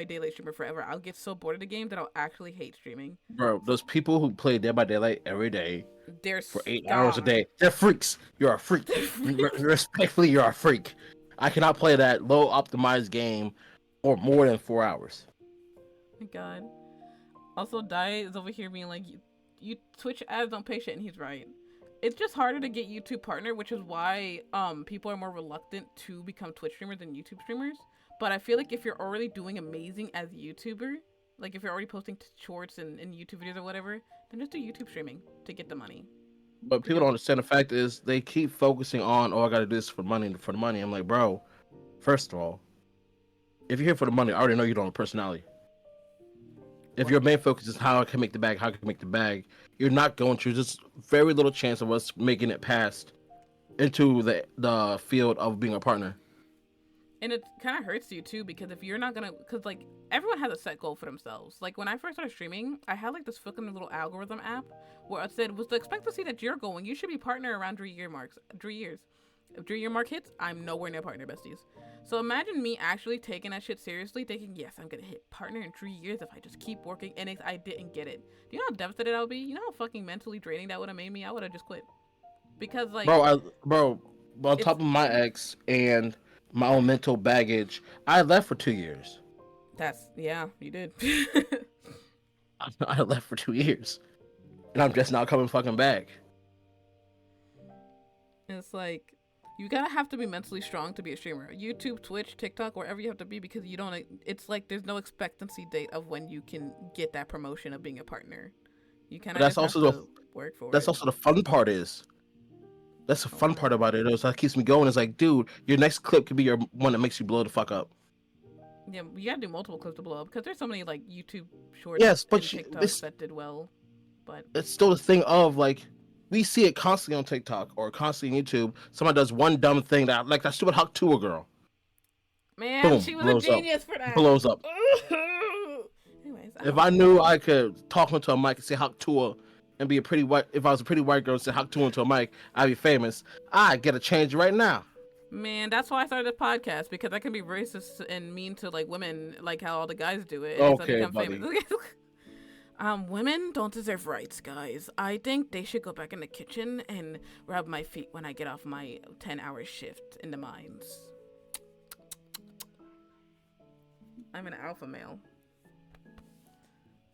Daylight streamer forever. I'll get so bored of the game that I'll actually hate streaming. Bro, those people who play Dead by Daylight every day They're for 8 hours a gone. day, they're freaks. You're a freak. Respectfully, you're a freak. I cannot play that low optimized game for more than 4 hours. My God. Also, Dai is over here being like, you Twitch ads don't pay shit, and he's right. It's just harder to get YouTube partner, which is why people are more reluctant to become Twitch streamers than YouTube streamers. But I feel like if you're already doing amazing as a YouTuber, like if you're already posting shorts and YouTube videos or whatever, then just do YouTube streaming to get the money. But You people know? don't understand the fact is they keep focusing on, oh, I gotta do this for money, for the money. I'm like, bro, first of all, if you're here for the money, I already know you don't have a personality. If What? your main focus is how I can make the bag, how I can make the bag, you're not going to. There's very little chance of us making it past into the field of being a partner. And it kind of hurts you too because if you're not gonna, because like everyone has a set goal for themselves. Like when I first started streaming, I had like this fucking little algorithm app where it said, "Was the expectancy that you're going, you should be partner around 3 year marks, 3 years. If 3 year mark hits, I'm nowhere near partner besties." So imagine me actually taking that shit seriously, thinking, "Yes, I'm gonna hit partner in 3 years if I just keep working." And I didn't get it. Do you know how devastated I would be? You know how fucking mentally draining that would have made me? I would have just quit because like Bro, on it's top of my ex and my own mental baggage, I left for 2 years. that's yeah, you did. I left for 2 years, and I'm just now coming fucking back. It's like you gotta have to be mentally strong to be a streamer. YouTube, Twitch, TikTok, wherever you have to be because you don't. It's like there's no expectancy date of when you can get that promotion of being a partner. You kind But of just have to work for that's it. also the fun part is that's the Oh fun wow. part about it is that keeps me going. It's like, dude, your next clip could be your one that makes you blow the fuck up. Yeah, you gotta do multiple clips to blow up because there's so many like YouTube shorts Yes, but and TikToks this that did well. But it's still the thing of like we see it constantly on TikTok or constantly on YouTube. Somebody does one dumb thing that like that stupid Hawk Tuah girl. man, Boom, she was a blows up. genius for that. Blows up. Anyways, I If don't I know. knew I could talk into a mic and say Hawk Tuah and be a pretty white if I was a pretty white girl and say Hawk Tuah into a mic, I'd be famous. I'd get a change right now. Man, that's why I started this podcast, because I can be racist and mean to like women, like how all the guys do it, and it's like Okay, become famous. buddy. Women don't deserve rights, guys. I think they should go back in the kitchen and rub my feet when I get off my 10-hour shift in the mines. I'm an alpha male.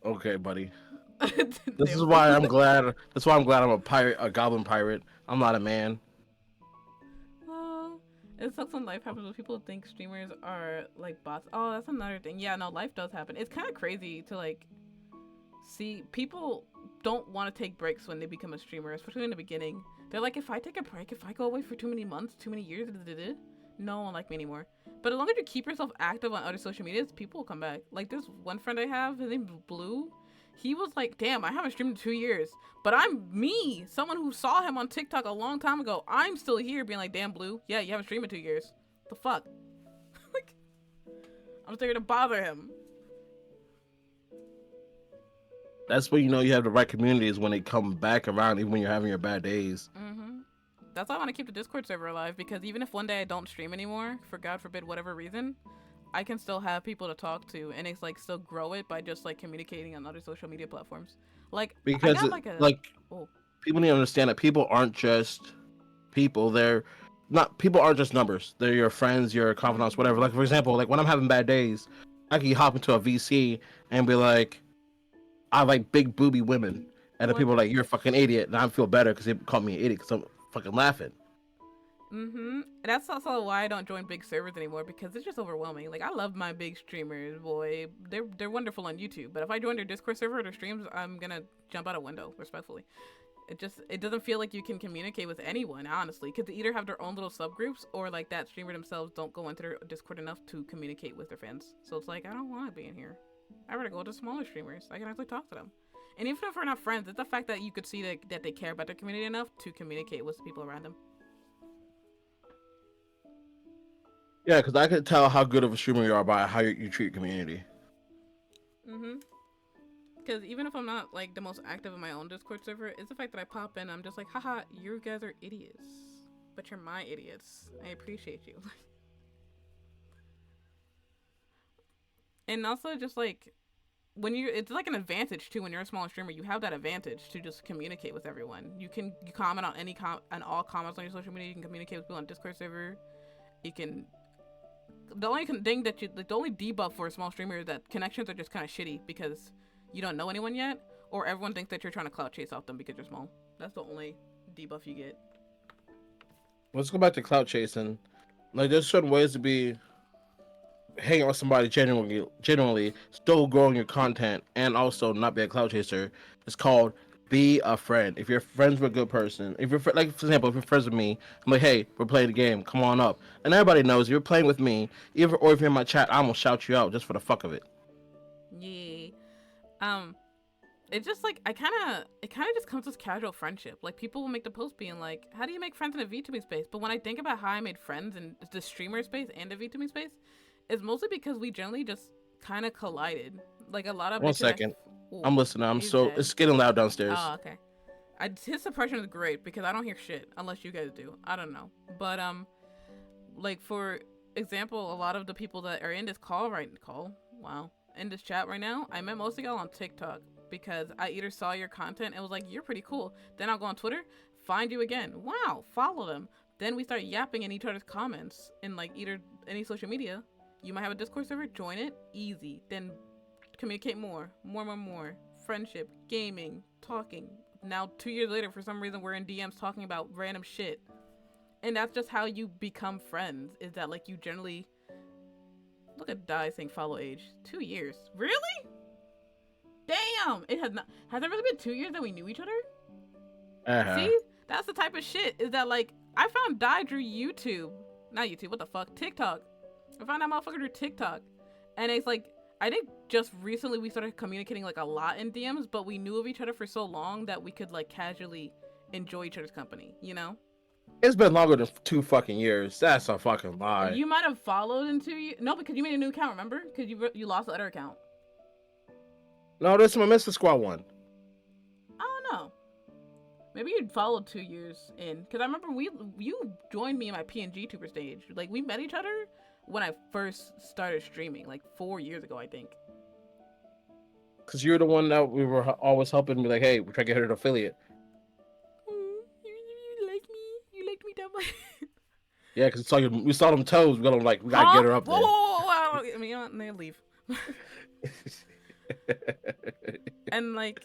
Okay, buddy. This is Damn. why I'm glad. That's why I'm glad I'm a pirate, a goblin pirate. I'm not a man. Oh, it sucks when life happens when people think streamers are like bots. Oh, that's another thing. Yeah, no, life does happen. It's kind of crazy to like see people don't want to take breaks when they become a streamer, especially in the beginning. They're like, if I take a break, if I go away for too many months, too many years, no one like me anymore. But as long as you keep yourself active on other social medias, people will come back. Like this one friend I have, his name's Blue. He was like, damn, I haven't streamed in 2 years. But I'm me, someone who saw him on TikTok a long time ago. I'm still here being like, damn, Blue, yeah, you haven't streamed in 2 years. The fuck? Like, I'm still here to bother him. That's when you know you have the right community is when they come back around, even when you're having your bad days. Mm-hmm. That's why I want to keep the Discord server alive, because even if one day I don't stream anymore, for God forbid, whatever reason, I can still have people to talk to, and it's like still grow it by just like communicating on other social media platforms. Like I Because got like a like oh people need to understand that people aren't just people. They're not people aren't just numbers. They're your friends, your confidants, whatever. Like for example, like when I'm having bad days, I can hop into a VC and be like, I like big booby women, and the what people are like, "You're a fucking idiot," and I feel better because they call me an idiot because I'm fucking laughing. mm-hmm. That's also why I don't join big servers anymore, because it's just overwhelming. Like I love my big streamers, boy. They're wonderful on YouTube, but if I join their Discord server or their streams, I'm gonna jump out a window, respectfully. It doesn't feel like you can communicate with anyone, honestly, because they either have their own little subgroups, or like that streamer themselves don't go into their Discord enough to communicate with their fans. So it's like, I don't want to be in here. I rather go to smaller streamers. I can actually talk to them. And even if we're not friends, it's the fact that you could see that they care about their community enough to communicate with the people around them. Yeah, because I can tell how good of a streamer you are by how you treat your community. Mm-hmm. Because even if I'm not like the most active in my own Discord server, it's the fact that I pop in, I'm just like, haha, you guys are idiots. But you're my idiots. I appreciate you. And also just like when it's like an advantage too when you're a smaller streamer. You have that advantage to just communicate with everyone. You comment on on all comments on your social media. You can communicate with people on Discord server. You can the only thing that you like, the only debuff for a small streamer is that connections are just kind of shitty because you don't know anyone yet, or everyone thinks that you're trying to clout chase off them because you're small. That's the only debuff you get. Let's go back to clout chasing. Like, there's certain ways to be hanging out with somebody genuinely, still growing your content, and also not be a clout chaser. It's called be a friend. If you're friends with a good person, if you're like for example, if you're friends with me, I'm like, hey, we're playing the game. Come on up, and everybody knows if you're playing with me. Or if you're in my chat, I'm gonna shout you out just for the fuck of it. Yeah. Um, it's just like it kind of just comes with casual friendship. Like people will make the post being like, "How do you make friends in a VTuber space?" But when I think about how I made friends in the streamer space and the VTuber space, it's mostly because we generally just kind of collided. Like a lot of One bitches. second, Ooh, I'm listening. he's dead. It's getting loud downstairs. Oh, okay. His suppression is great because I don't hear shit unless you guys do. I don't know, but like for example, a lot of the people that are in this wow, in this chat right now, I met most of y'all on TikTok because I either saw your content and was like, you're pretty cool. Then I'll go on Twitter, find you again. Wow, follow them. Then we start yapping in each other's comments in like either any social media. You might have a Discord server, join it, easy. Then communicate more. Friendship, gaming, talking. Now 2 years later, for some reason, we're in DMs talking about random shit. And that's just how you become friends, is that like you generally look at Die saying follow age. 2 years. Really? Damn! It has it really been 2 years that we knew each other? See? That's the type of shit, is that like I found Die through YouTube. Not YouTube, what the fuck? TikTok. I found that motherfucker through TikTok. And it's like I think just recently we started communicating like a lot in DMs, but we knew of each other for so long that we could like casually enjoy each other's company, you know? It's been longer than 2 fucking years. That's a fucking lie. You might have followed in 2 years. No, because you made a new account, remember? Because you lost the other account. No, this is my Misfit Squad one. I don't know. Maybe you'd followed 2 years in, because I remember you joined me in my PNG tuber stage. Like we met each other when I first started streaming, like 4 years ago, I think. Because you're the one that we were always helping me. Like, hey, we're trying to get her an affiliate. You like me? You liked me that much? Yeah, because we saw them toes. We got like, we gotta Huh? get her up Whoa, there. whoa, whoa, whoa. I mean, you know what? They leave. And like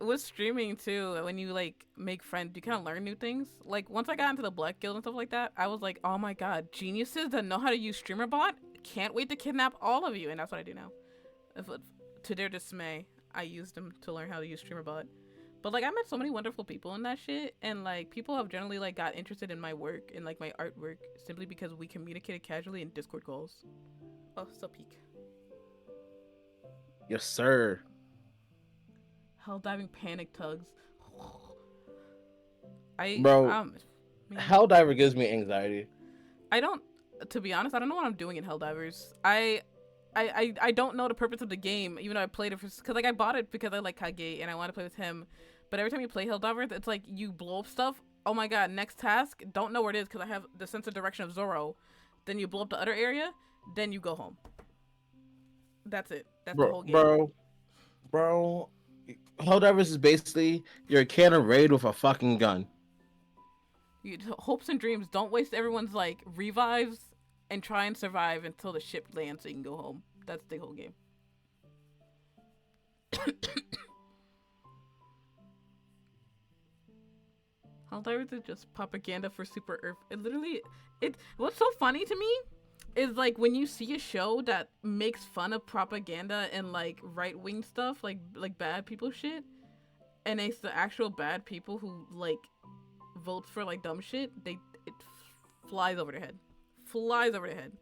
with streaming too, when you like make friends, you kind of learn new things. Like once I got into the Black Guild and stuff like that, I was like, oh my god, geniuses that know how to use StreamerBot. Can't wait to kidnap all of you, and that's what I do now. To their dismay, I used them to learn how to use StreamerBot. But like I met so many wonderful people in that shit, and like people have generally like got interested in my work and like my artwork simply because we communicated casually in Discord calls. Oh, so peak. Yes, sir. Hell diving panic tugs. I Bro, man, Helldiver gives me anxiety. I don't. To be honest, I don't know what I'm doing in Helldivers. I don't know the purpose of the game, even though I played it because like I bought it because I like Kage and I want to play with him. But every time you play Helldivers, it's like you blow up stuff. Oh my god, next task. Don't know where it is because I have the sense of direction of Zoro. Then you blow up the other area. Then you go home. That's it. That's the whole game. Bro. Helldivers is basically you're a can of raid with a fucking gun. Hopes and dreams. Don't waste everyone's like revives and try and survive until the ship lands so you can go home. That's the whole game. Helldivers is just propaganda for Super Earth. What's so funny to me is like when you see a show that makes fun of propaganda and like right wing stuff, like bad people shit, and it's the actual bad people who like votes for like dumb shit, it flies over their head. Flies over their head.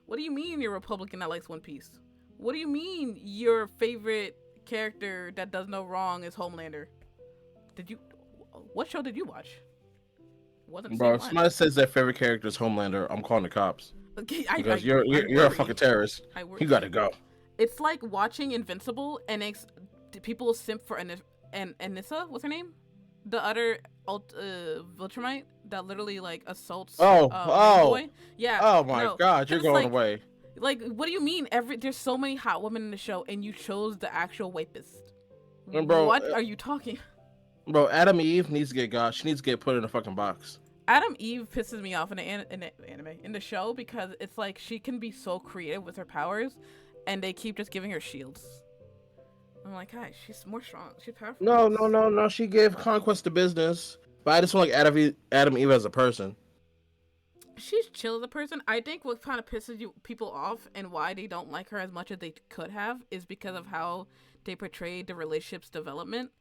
What do you mean you're a Republican that likes One Piece? What do you mean your favorite character that does no wrong is Homelander? What show did you watch? Wasn't Bro, if one. somebody says their favorite character is Homelander, I'm calling the cops. Okay, Because you're a fucking terrorist. You gotta go. It's like watching Invincible and people simp for Anissa. What's her name? The other Viltrumite that literally like assaults. Boy. Yeah. Oh my god, you're going away. Like, what do you mean? There's so many hot women in the show, and you chose the actual rapist. Bro, what are you talking? Bro, Adam Eve needs to get got. She needs to get put in a fucking box. Adam Eve pisses me off in the anime, in the show, because it's like she can be so creative with her powers, and they keep just giving her shields. I'm like, hi, she's more strong. She's powerful. No. She gave Conquest the business, but I just want like Adam Eve as a person. She's chill as a person. I think what kind of pisses people off and why they don't like her as much as they could have is because of how they portrayed the relationship's development.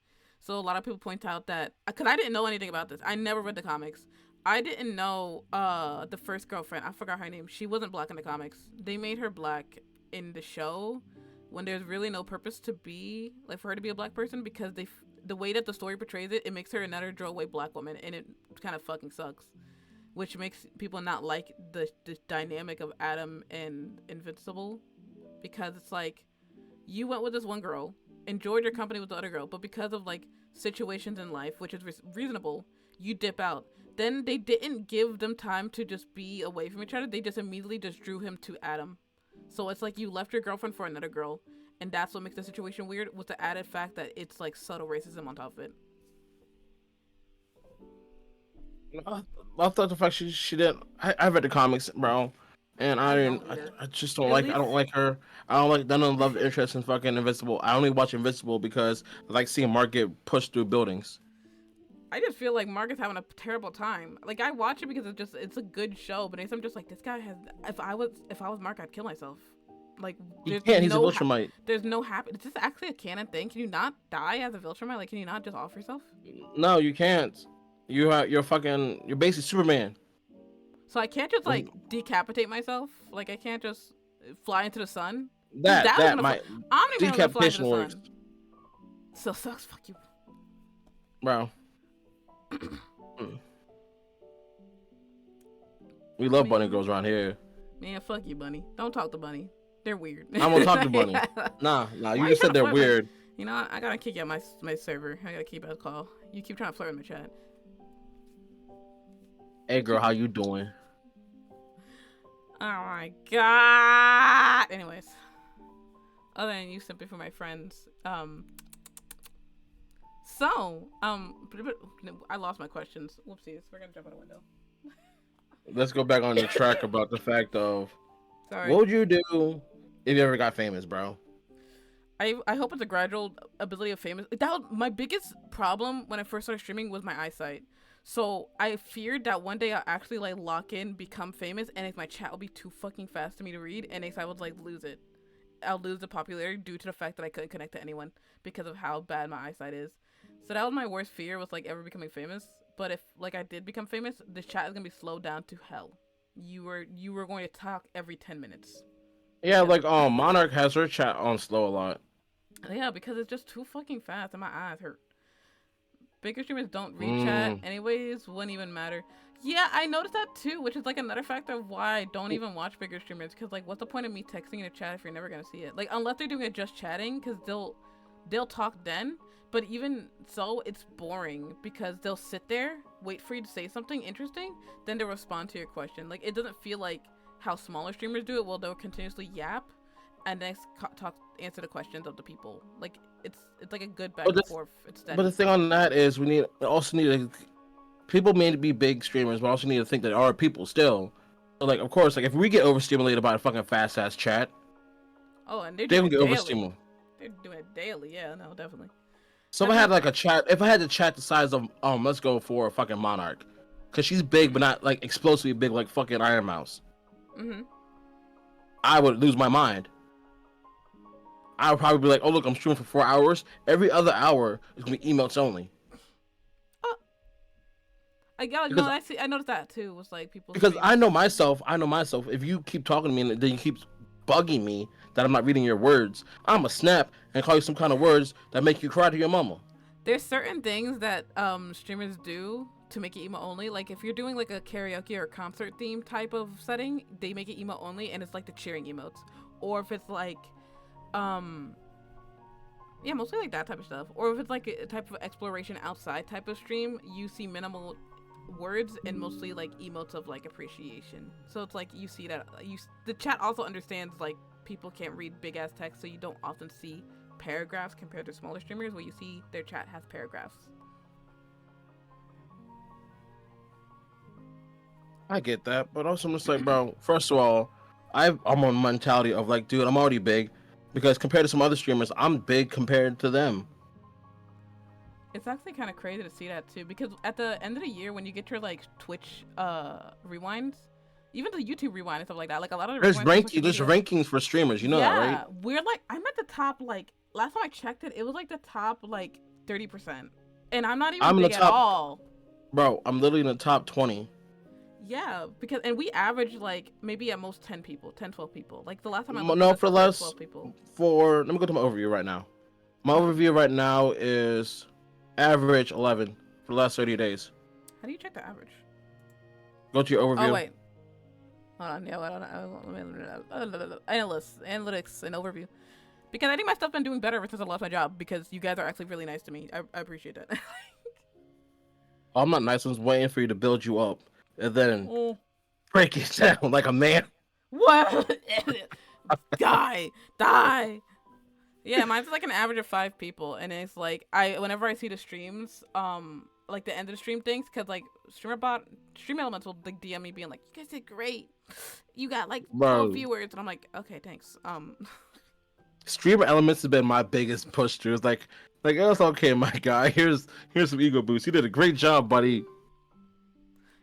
So a lot of people point out that, because I didn't know anything about this. I never read the comics. I didn't know the first girlfriend. I forgot her name. She wasn't black in the comics. They made her black in the show when there's really no purpose to be, like, for her to be a black person, because the way that the story portrays it makes her another throwaway black woman, and it kind of fucking sucks. Which makes people not like the dynamic of Adam and Invincible, because it's like you went with this one girl, enjoyed your company with the other girl, but because of like situations in life, which is reasonable, you dip out. Then they didn't give them time to just be away from each other. They just immediately just drew him to Adam. So it's like you left your girlfriend for another girl, and that's what makes the situation weird, with the added fact that it's like subtle racism on top of it. I thought the fact she didn't. I read the comics, bro, and I just don't like. I don't like her. I don't love the interest in fucking Invincible. I only watch Invincible because I like seeing Mark get pushed through buildings. I just feel like Mark is having a terrible time. Like, I watch it because it's a good show, but I'm just like, this guy has. If I was Mark, I'd kill myself. Like, you can't. He's a Viltrumite. There's no happy. Is this actually a canon thing? Can you not die as a Viltrumite? Like, can you not just off yourself? No, you can't. You're basically Superman. So I can't just like decapitate myself. Like, I can't just fly into the sun. I'm not even gonna fly into the sun. Still sucks. Fuck you, bro. We love bunny girls around here. Man, fuck you, Bunny. Don't talk to Bunny. They're weird. I'm gonna talk to Bunny. Nah. You just said they're weird. You know, I gotta kick you out my server. I gotta keep out call. You keep trying to flirt in the chat. Hey girl, how you doing? Oh my god. Anyways, other than you simply for my friends. I lost my questions. Whoopsies. We're gonna jump out a window. Let's go back on the track about the fact of Sorry. what would you do if you ever got famous, bro? I hope it's a gradual ability of famous. That was my biggest problem when I first started streaming was my eyesight. So I feared that one day I'll actually like lock in, become famous, and if my chat will be too fucking fast for me to read, and I would like lose it. I'll lose the popularity due to the fact that I couldn't connect to anyone because of how bad my eyesight is. So that was my worst fear was like ever becoming famous. But if like I did become famous, the chat is gonna be slowed down to hell. You were going to talk every 10 minutes Yeah, because like Monarch has her chat on slow a lot. yeah, because it's just too fucking fast and my eyes hurt. Bigger streamers don't read chat Mm. anyways, wouldn't even matter. Yeah, I noticed that too, which is like another factor of why I don't even watch bigger streamers. Because like, what's the point of me texting in a chat if you're never gonna see it? Like, unless they're doing it just chatting, because they'll talk then. But even so, it's boring because they'll sit there, wait for you to say something interesting, then they'll respond to your question. Like, it doesn't feel like how smaller streamers do it. Well, they'll continuously yap, and then answer the questions of the people. Like, it's like a good back But and the forth. It's but the steady. thing on that is we also need to people may be big streamers, but also need to think that there are people still. So like, of course, like if we get overstimulated by a fucking fast ass chat, Oh, and they're they doing will it get daily. overstimulated. They're doing it daily. Yeah, no, definitely. So if That's I not. had like a chat, if I had to chat the size of let's go for a fucking Monarch, because she's big but not like explosively big like fucking Iron Mouse, Mhm. I would lose my mind. I would probably be like, oh look, I'm streaming for 4 hours. Every other hour is gonna be emotes only. Oh, I got no. Because I see. I noticed that too. Was like people because stream. I know myself. I know myself. If you keep talking to me and then you keep bugging me that I'm not reading your words, I'm a snap and call you some kind of words that make you cry to your mama. There's certain things that streamers do to make it emo only. Like if you're doing like a karaoke or concert theme type of setting, they make it emo only, and it's like the cheering emotes. Or if it's like um yeah, mostly like that type of stuff. Or if it's like a type of exploration outside type of stream, you see minimal words and mostly like emotes of like appreciation. So it's like you see that the chat also understands like people can't read big ass text, so you don't often see paragraphs compared to smaller streamers where you see their chat has paragraphs. I get that, but also I'm just like, bro. First of all, I'm on mentality of like, dude, I'm already big, because compared to some other streamers, I'm big compared to them. It's actually kind of crazy to see that too, because at the end of the year, when you get your like Twitch rewinds, even the YouTube rewind and stuff like that, like a lot of the rewinds for social There's media, rankings for streamers. You know that, right? yeah, we're like I'm at the top. Like last time I checked it, it was like the top like 30%, and I'm not even I'm in the big at top, all. bro. I'm literally in the top 20. Yeah, because and we average like maybe at most 10 people, 10, 12 people. Like the last time I looked, it No, was for still like less. 12 people. For let me go to my overview right now. My Okay, overview right now is average 11 for the last 30 days. how do you check the average? Go to your Oh overview. wait, hold on. Yeah, analytics, and overview. Because I think my stuff been doing better ever since I lost my job. Because you guys are actually really nice to me. I appreciate that. I'm not nice. I'm waiting for you to build you up and then Oh, break it down like a man. what? Die, die. Yeah, mine's like an average of 5 people, and it's like whenever I see the streams, like the end of the stream things, because like stream elements will like DM me being like, "You guys did great. You got like 12 Bro, viewers," and I'm like, "Okay, thanks." streamer elements has been my biggest push through. It's like it's okay, my guy. Here's some ego boost. You did a great job, buddy.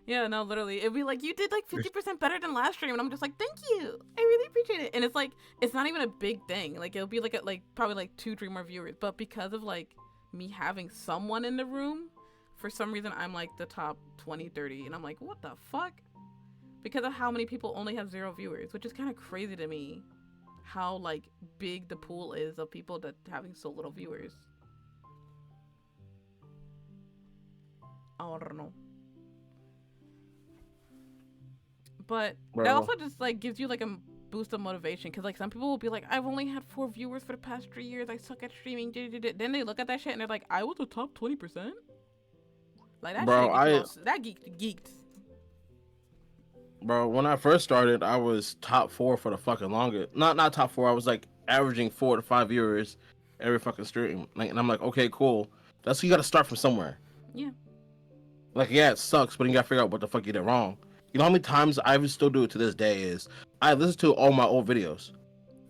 Yeah, no, literally. It'd be like, you did like 50% better than last stream. And I'm just like, thank you. I really appreciate it. And it's like, it's not even a big thing. Like, it'll be like, probably like 2, 3 more viewers. But because of like me having someone in the room, for some reason, I'm like the top 20, 30. And I'm like, what the fuck? Because of how many people only have 0 viewers, which is kind of crazy to me. How like big the pool is of people that having so little viewers. I don't know. But that Bro. also just like gives you like a boost of motivation. Because like some people will be like, I've only had 4 viewers for the past 3 years. I suck at streaming. Then they look at that shit and they're like, I was the top 20%. Like that Bro, shit gets a I little that geeked. bro, when I first started, I was top four for the fucking longest. Not top four. I was like averaging 4 to 5 viewers every fucking stream. Like, and I'm like, okay, cool. That's you got to start from somewhere. Yeah. Like, yeah, it sucks, but you got to figure out what the fuck you did wrong. You know how many times I even still do it to this day is I listen to all my old videos.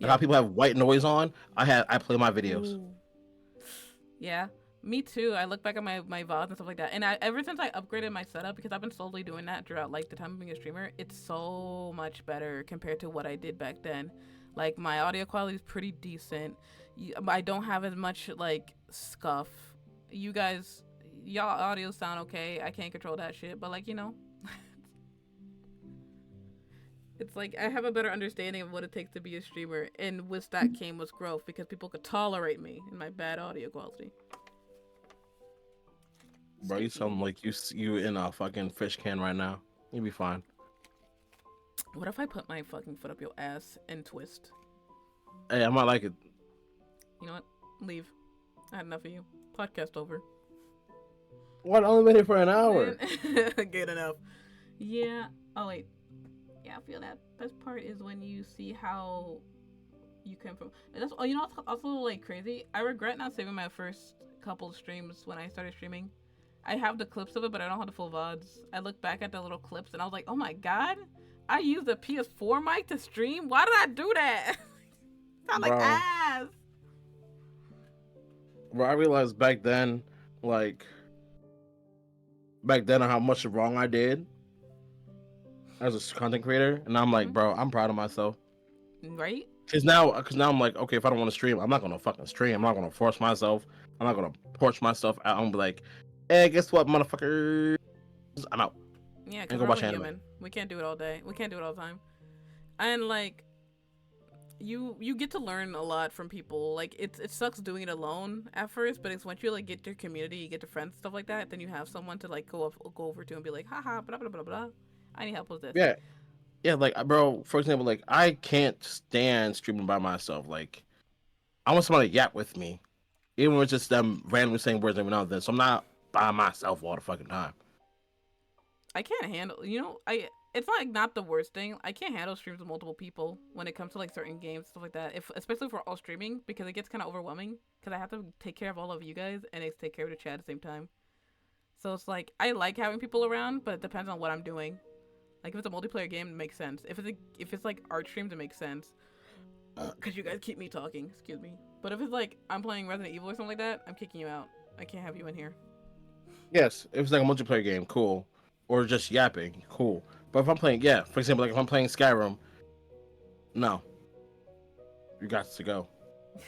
Like Yeah. how people have white noise on, I play my videos. Ooh. Yeah. Me too. I look back at my VODs and stuff like that, and ever since I upgraded my setup, because I've been slowly doing that throughout like the time of being a streamer, it's so much better compared to what I did back then. Like my audio quality is pretty decent. I don't have as much like scuff. You guys, y'all audio sound okay. I can't control that shit, but like it's like I have a better understanding of what it takes to be a streamer, and with that came was growth because people could tolerate me and my bad audio quality. Bro, you sound like you in a fucking fish can right now. You'll be fine. What if I put my fucking foot up your ass and twist? Hey, I might like it. You know what? Leave. I had enough of you. Podcast over. What? Only been here for an hour. Good enough. Yeah. Oh wait. Yeah, I feel that best part is when you see how you came from. That's oh, you know what's also like crazy. I regret not saving my first couple of streams when I started streaming. I have the clips of it, but I don't have the full VODs. I look back at the little clips and I was like, oh my god, I used a PS4 mic to stream? Why did I do that? Sound like ass. Bro, I realized back then how much wrong I did as a content creator, and I'm like, bro, I'm proud of myself. Right? Cause now I'm like, okay, if I don't want to stream, I'm not gonna fucking stream. I'm not gonna force myself. I'm not gonna torch myself out. I'm gonna be like, hey, guess what, motherfucker? I'm out. Yeah, because we're only human. We can't do it all day. We can't do it all the time. And like, you get to learn a lot from people. Like it sucks doing it alone at first, but it's once you like get your community, you get your friends, stuff like that, then you have someone to like go over to and be like, haha, blah blah blah blah. I need help with this. Yeah, like bro, for example, like I can't stand streaming by myself. Like I want somebody to yap with me, even when it's just them randomly saying words every now and then. So I'm not by myself all the fucking time. I can't handle. It's not the worst thing. I can't handle streams with multiple people when it comes to like certain games, stuff like that. Especially if we're all streaming, because it gets kind of overwhelming. Because I have to take care of all of you guys and I take care of the chat at the same time. So it's like I like having people around, but it depends on what I'm doing. Like if it's a multiplayer game, it makes sense. If it's like art streams, it makes sense. Because you guys keep me talking. Excuse me. But if it's like I'm playing Resident Evil or something like that, I'm kicking you out. I can't have you in here. Yes, if it's like a multiplayer game, cool. Or just yapping, cool. But if I'm playing, for example, like if I'm playing Skyrim, no. You got to go.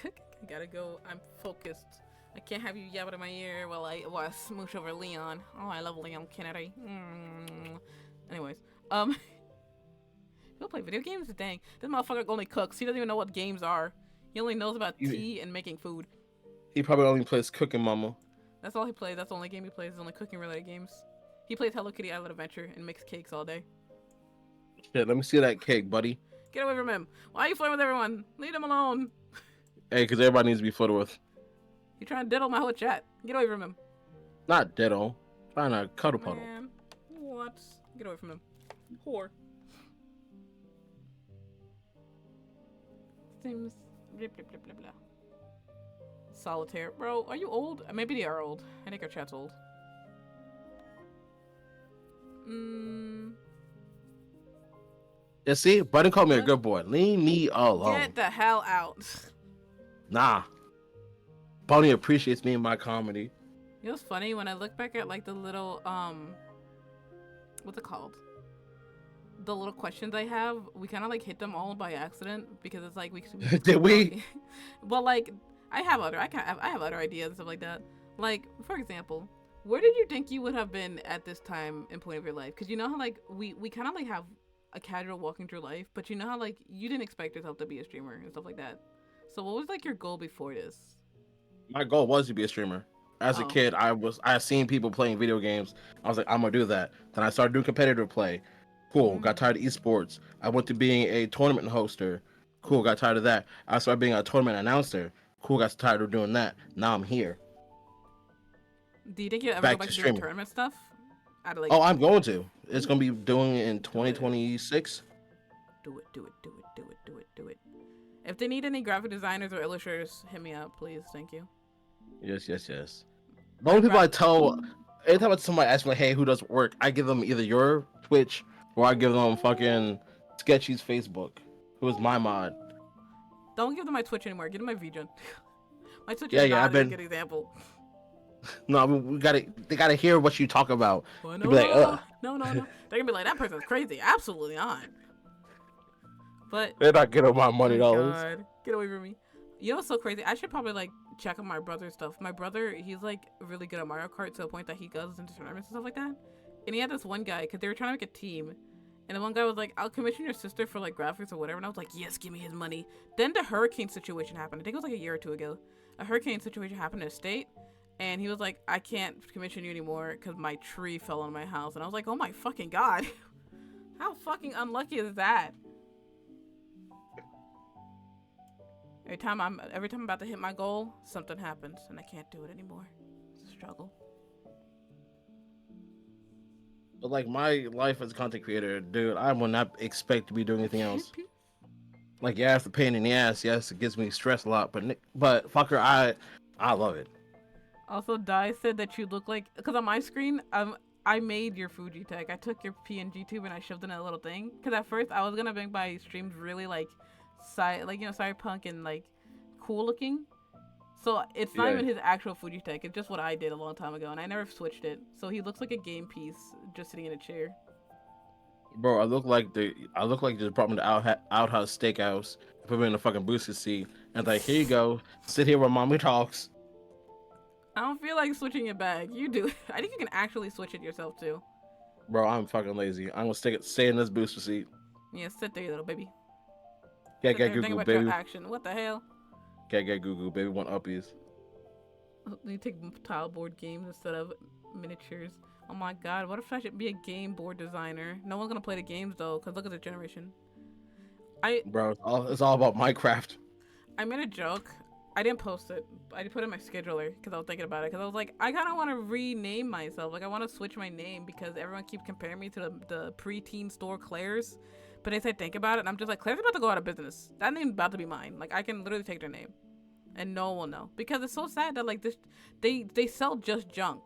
I gotta go. I'm focused. I can't have you yapping in my ear while I smooch over Leon. Oh, I love Leon Kennedy. Anyways, he'll play video games? Dang. This motherfucker only cooks. He doesn't even know what games are. He only knows about tea and making food. He probably only plays Cooking Mama. That's all he plays. That's the only game he plays. Is only cooking related games. He plays Hello Kitty Island Adventure and makes cakes all day. Shit, let me see that cake, buddy. Get away from him. Why are you flirting with everyone? Leave him alone. Hey, because everybody needs to be flirted with. You trying to diddle my whole chat. Get away from him. Not diddle. Trying to cuddle puddle. Man, what? Get away from him. Whore. Seems blah, blah, blah, blah, blah. Solitaire. Bro, are you old? Maybe they are old. I think our chat's old. Yeah, see? Buddy called me a good boy. Leave me alone. Get the hell out. Nah. Bunny appreciates me and my comedy. You know what's funny? When I look back at like the little what's it called? The little questions I have, we kind of like hit them all by accident because it's like we did we? But like I have other ideas and stuff like that. Like for example, where did you think you would have been at this time and point of your life? Because you know how like we kind of like have a casual walking through life, but you know how like you didn't expect yourself to be a streamer and stuff like that. So what was like your goal before this? My goal was to be a streamer. As a kid, I seen people playing video games. I was like, I'm gonna do that. Then I started doing competitive play. Cool. Got Mm. tired of esports. I went to being a tournament hoster. Cool. Got tired of that. I started being a tournament announcer. Cool. Got tired of doing that. Now I'm here. Do you think you'll ever go Back back to to doing streaming. tournament stuff? Out of like, Oh, I'm going to. It's ooh, gonna be doing it in do it, 2026. do it, do it, do it, do it, do it, do it. If they need any graphic designers or illustrators, hit me up, please. Thank you. Yes, yes, yes. The My only people I graph. tell, anytime somebody asks me, like, hey, who does work, I give them either your Twitch or I give them fucking Sketchy's Facebook, who is my mod. Don't give them my Twitch anymore. Give them my VGen. My Twitch Yeah, is yeah, I've not a been. good example. No, I mean, they gotta hear what you talk about. Oh, To no, be like, ugh. no, no, no, no. They're gonna be like, that person's crazy. Absolutely not. But They're not getting my money oh dollars. god, get away from me. You know what's so crazy? I should probably like check on my brother's stuff. My brother, he's like really good at Mario Kart to the point that he goes into tournaments and stuff like that. And he had this one guy because they were trying to make a team. And the one guy was like, I'll commission your sister for like graphics or whatever. And I was like, yes, give me his money. Then the hurricane situation happened. I think it was like a year or two ago. A hurricane situation happened in a state. And he was like, I can't commission you anymore because my tree fell on my house. And I was like, oh my fucking god. How fucking unlucky is that? Every time I'm about to hit my goal, something happens and I can't do it anymore. It's a struggle. But like my life as a content creator, dude, I will not expect to be doing anything else. Like, yeah, it's a pain in the ass. Yes, it gives me stress a lot, but fucker, I love it. Also, Dai said that you look like, because on my screen, I made your Fuji tag. I took your PNG tube and I shoved it in a little thing. Because at first I was gonna make my streams really like, cyberpunk and like cool looking. So it's not Yeah, even his actual Fuji tech. It's just what I did a long time ago, and I never switched it. So he looks like a game piece just sitting in a chair. bro, I look like just brought me to Outhouse Steakhouse, put me in the fucking booster seat, and like, here you go, sit here where mommy talks. I don't feel like switching it back. You do. I think you can actually switch it yourself too. Bro, I'm fucking lazy. I'm gonna stay in this booster seat. Yeah, sit there, little baby. Get Sit get there and think Google about your baby. action. What the hell? Get Google baby. Want uppies? You take tile board games instead of miniatures. Oh my god, what if I should be a game board designer? No one's gonna play the games though, cause look at the generation. I Bro, it's all about Minecraft. I made a joke. I didn't post it. I put it in my scheduler because I was thinking about it. Because I was like, I kind of want to rename myself. Like, I want to switch my name because everyone keeps comparing me to the preteen store Claire's. But as I think about it, and I'm just like, Claire's about to go out of business. That name's about to be mine. Like, I can literally take their name, and no one will know because it's so sad that like this, they sell just junk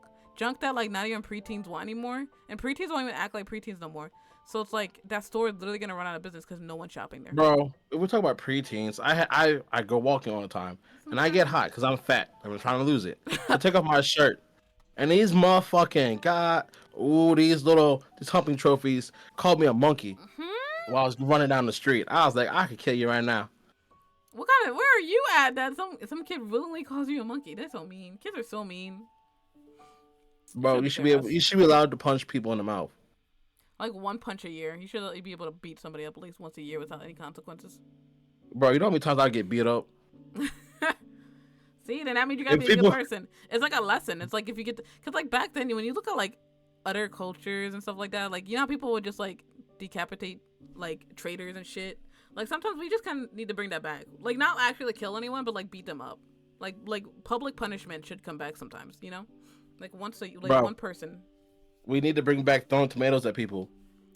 that like not even preteens want anymore, and preteens don't even act like preteens no more. So it's like that store is literally gonna run out of business because no one's shopping there. Bro, if we talk about preteens, I go walking all the time, and I get hot because I'm fat. I'm trying to lose it. So I take off my shirt, and these motherfucking these humping trophies called me a monkey while I was running down the street. I was like, I could kill you right now. What kind of? Where are you at? That some kid willingly calls you a monkey. That's so mean. Kids are so mean. You Bro, should beat their ass. you should be allowed to punch people in the mouth. Like one punch a year. You should be able to beat somebody up at least once a year without any consequences. Bro, you know how many times I get beat up? See, then that means you gotta If be a good people, person. It's like a lesson. It's like if you get, cause like back then when you look at like other cultures and stuff like that, like you know how people would just like decapitate like traitors and shit. Like sometimes we just kind of need to bring that back. Like not actually kill anyone, but like beat them up. Like public punishment should come back sometimes. You know, like bro, one person. we need to bring back throwing tomatoes at people.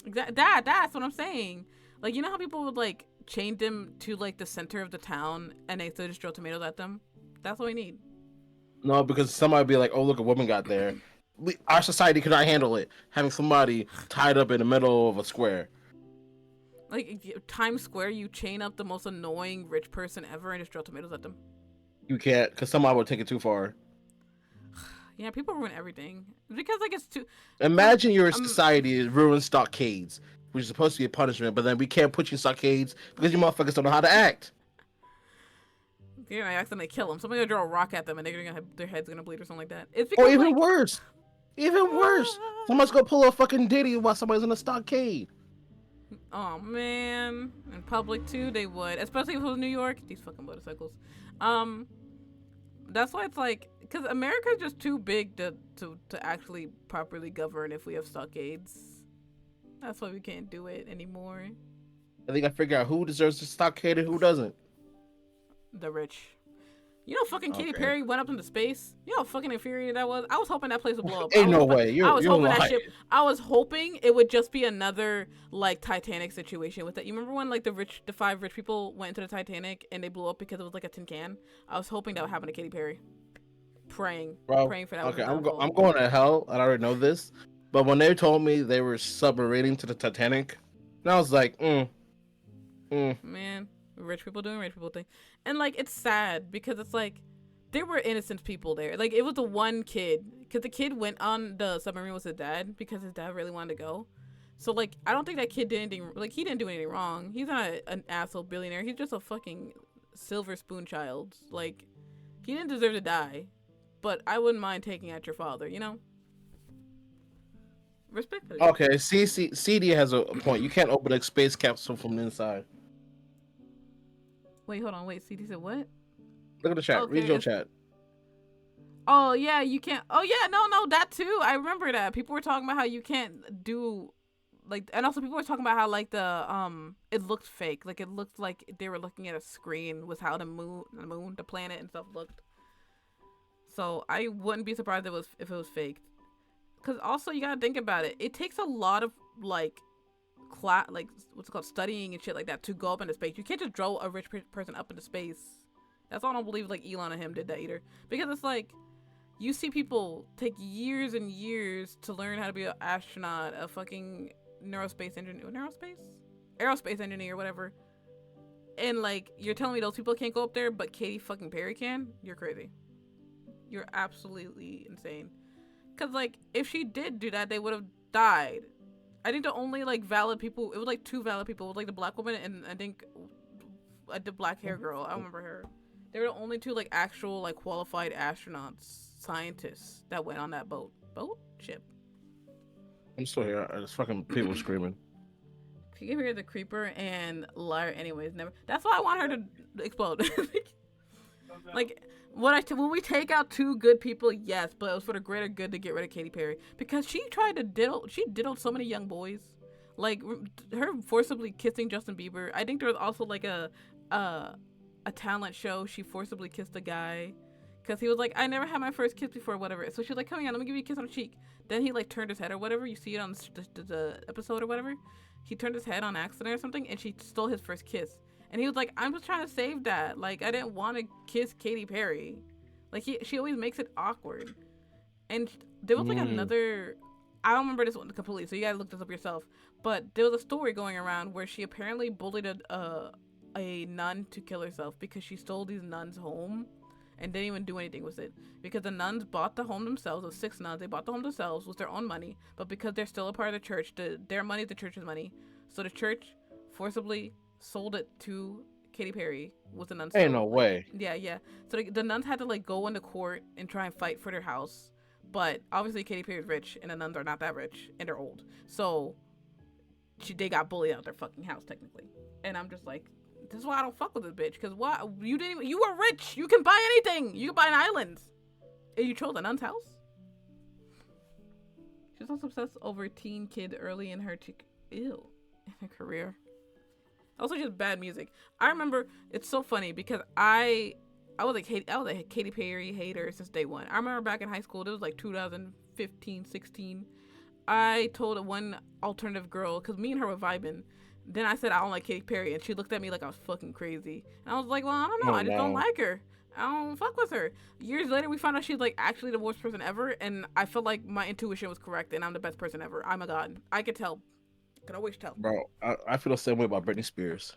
Exactly. That's what I'm saying. Like you know how people would like chain them to like the center of the town and they just throw tomatoes at them. That's what we need. No, because somebody be like, "Oh, look, a woman got there." Our society cannot handle it. Having somebody tied up in the middle of a square. Like Times Square, you chain up the most annoying rich person ever and just throw tomatoes at them. You can't, because somebody would take it too far. Yeah, people ruin everything because like it's too. Imagine your society ruins stockades, which is supposed to be a punishment, but then we can't put you in stockades because you motherfuckers don't know how to act. You're gonna accidentally kill them. Somebody gonna throw a rock at them and their head's gonna bleed or something like that. It's Or because even like, worse, someone's gonna pull a fucking ditty while somebody's in a stockade. oh man, in public too they would, especially if it was New York. These fucking motorcycles. That's why it's like, because America's just too big to actually properly govern if we have stockades. That's why we can't do it anymore. I think I figure out who deserves to stock Katie, who doesn't. The rich. You know, fucking Katy Okay. Perry went up into space. You know how fucking infuriating that was. I was hoping that place would blow up. Ain't no way. I was You're hoping that lying. ship. I was hoping it would just be another like Titanic situation with it. You remember when like the five rich people went into the Titanic and they blew up because it was like a tin can? I was hoping that would happen to Katy Perry. Bro. Praying for that was Okay, her downfall. I'm going to hell, and I already know this. But when they told me they were submarining to the Titanic, and I was like, mm. Man, rich people doing rich people thing, and like it's sad because it's like there were innocent people there. Like it was the one kid, because the kid went on the submarine with his dad because his dad really wanted to go. So like I don't think that kid did anything. Like he didn't do anything wrong. He's not an asshole billionaire. He's just a fucking silver spoon child. Like he didn't deserve to die. But I wouldn't mind taking out your father. You know, respectfully. Okay, CD has a point. You can't open a space capsule from the inside. Wait, hold on. Wait, CD said what? Look at the chat. Okay, Read your chat. oh yeah, you can't. Oh yeah, no, that too. I remember that people were talking about how you can't do like, and also people were talking about how like it looked fake. Like it looked like they were looking at a screen with how the planet and stuff looked. So I wouldn't be surprised if it was fake. Cause also you gotta think about it. It takes a lot of like like what's it called, studying and shit like that to go up into space. You can't just draw a rich person up into space. That's why I don't believe like Elon and him did that either. Because it's like you see people take years and years to learn how to be an astronaut, a fucking aerospace engineer, whatever. And like you're telling me those people can't go up there, but Katy fucking Perry can? You're crazy. You're absolutely insane. Cause like if she did do that, they would have died. I think the only like valid people, it was like two valid people, it was like the black woman and I think the black hair girl. I don't remember her. They were the only two like actual like qualified astronauts, scientists that went on that ship. I'm still here. It's fucking people screaming. She gave her the creeper and liar. Anyways, never. That's why I want her to explode. Like when we take out two good people, yes, but it was for the greater good to get rid of Katy Perry because she tried to diddle so many young boys, like her forcibly kissing Justin Bieber. I think there was also like a talent show. She forcibly kissed a guy because he was like, I never had my first kiss before, whatever. So she was like, come here, let me give you a kiss on the cheek. Then he like turned his head or whatever. You see it on the episode or whatever. He turned his head on accident or something, and she stole his first kiss. And he was like, I'm just trying to save that. Like, I didn't want to kiss Katy Perry. Like, she always makes it awkward. And there was like another, I don't remember this one completely, so you gotta look this up yourself. But there was a story going around where she apparently bullied a nun to kill herself because she stole these nuns' home and didn't even do anything with it. Because the nuns bought the home themselves. It was 6 nuns. They bought the home themselves with their own money. But because they're still a part of the church, their money is the church's money. So the church forcibly sold it to Katy Perry with the nuns. Ain't no way. Yeah. So the nuns had to like go into court and try and fight for their house. But obviously Katy Perry's rich and the nuns are not that rich and they're old. So they got bullied out their fucking house technically. And I'm just like, this is why I don't fuck with this bitch. Because why you were rich. You can buy anything. You can buy an island. And you chose a nun's house? She's also obsessed over a teen kid early in her in her career. Also just bad music. I remember it's so funny because I was a Katy Perry hater since day one. I remember back in high school, it was like 2015, 16. I told one alternative girl, because me and her were vibing. Then I said I don't like Katy Perry, and she looked at me like I was fucking crazy. And I was like, well, I don't know. I just don't like her. I don't fuck with her. Years later, we found out she's like actually the worst person ever, and I felt like my intuition was correct, and I'm the best person ever. I'm a god. I could tell. Could always tell. Bro, I feel the same way about Britney Spears.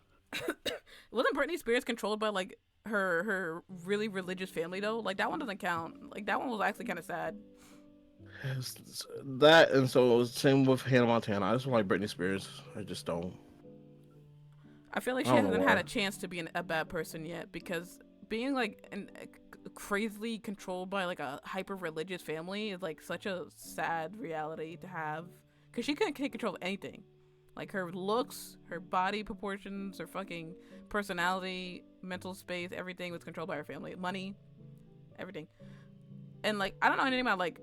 Wasn't Britney Spears controlled by like her really religious family though? Like that one doesn't count. Like that one was actually kind of sad. That and so same with Hannah Montana. I just don't like Britney Spears. I just don't. I feel like she hasn't had a chance to be a bad person yet because being like crazily controlled by like a hyper religious family is like such a sad reality to have because she couldn't take control of anything. Like her looks, her body proportions, her fucking personality, mental space, everything was controlled by her family. Money, everything. And like I don't know anything about like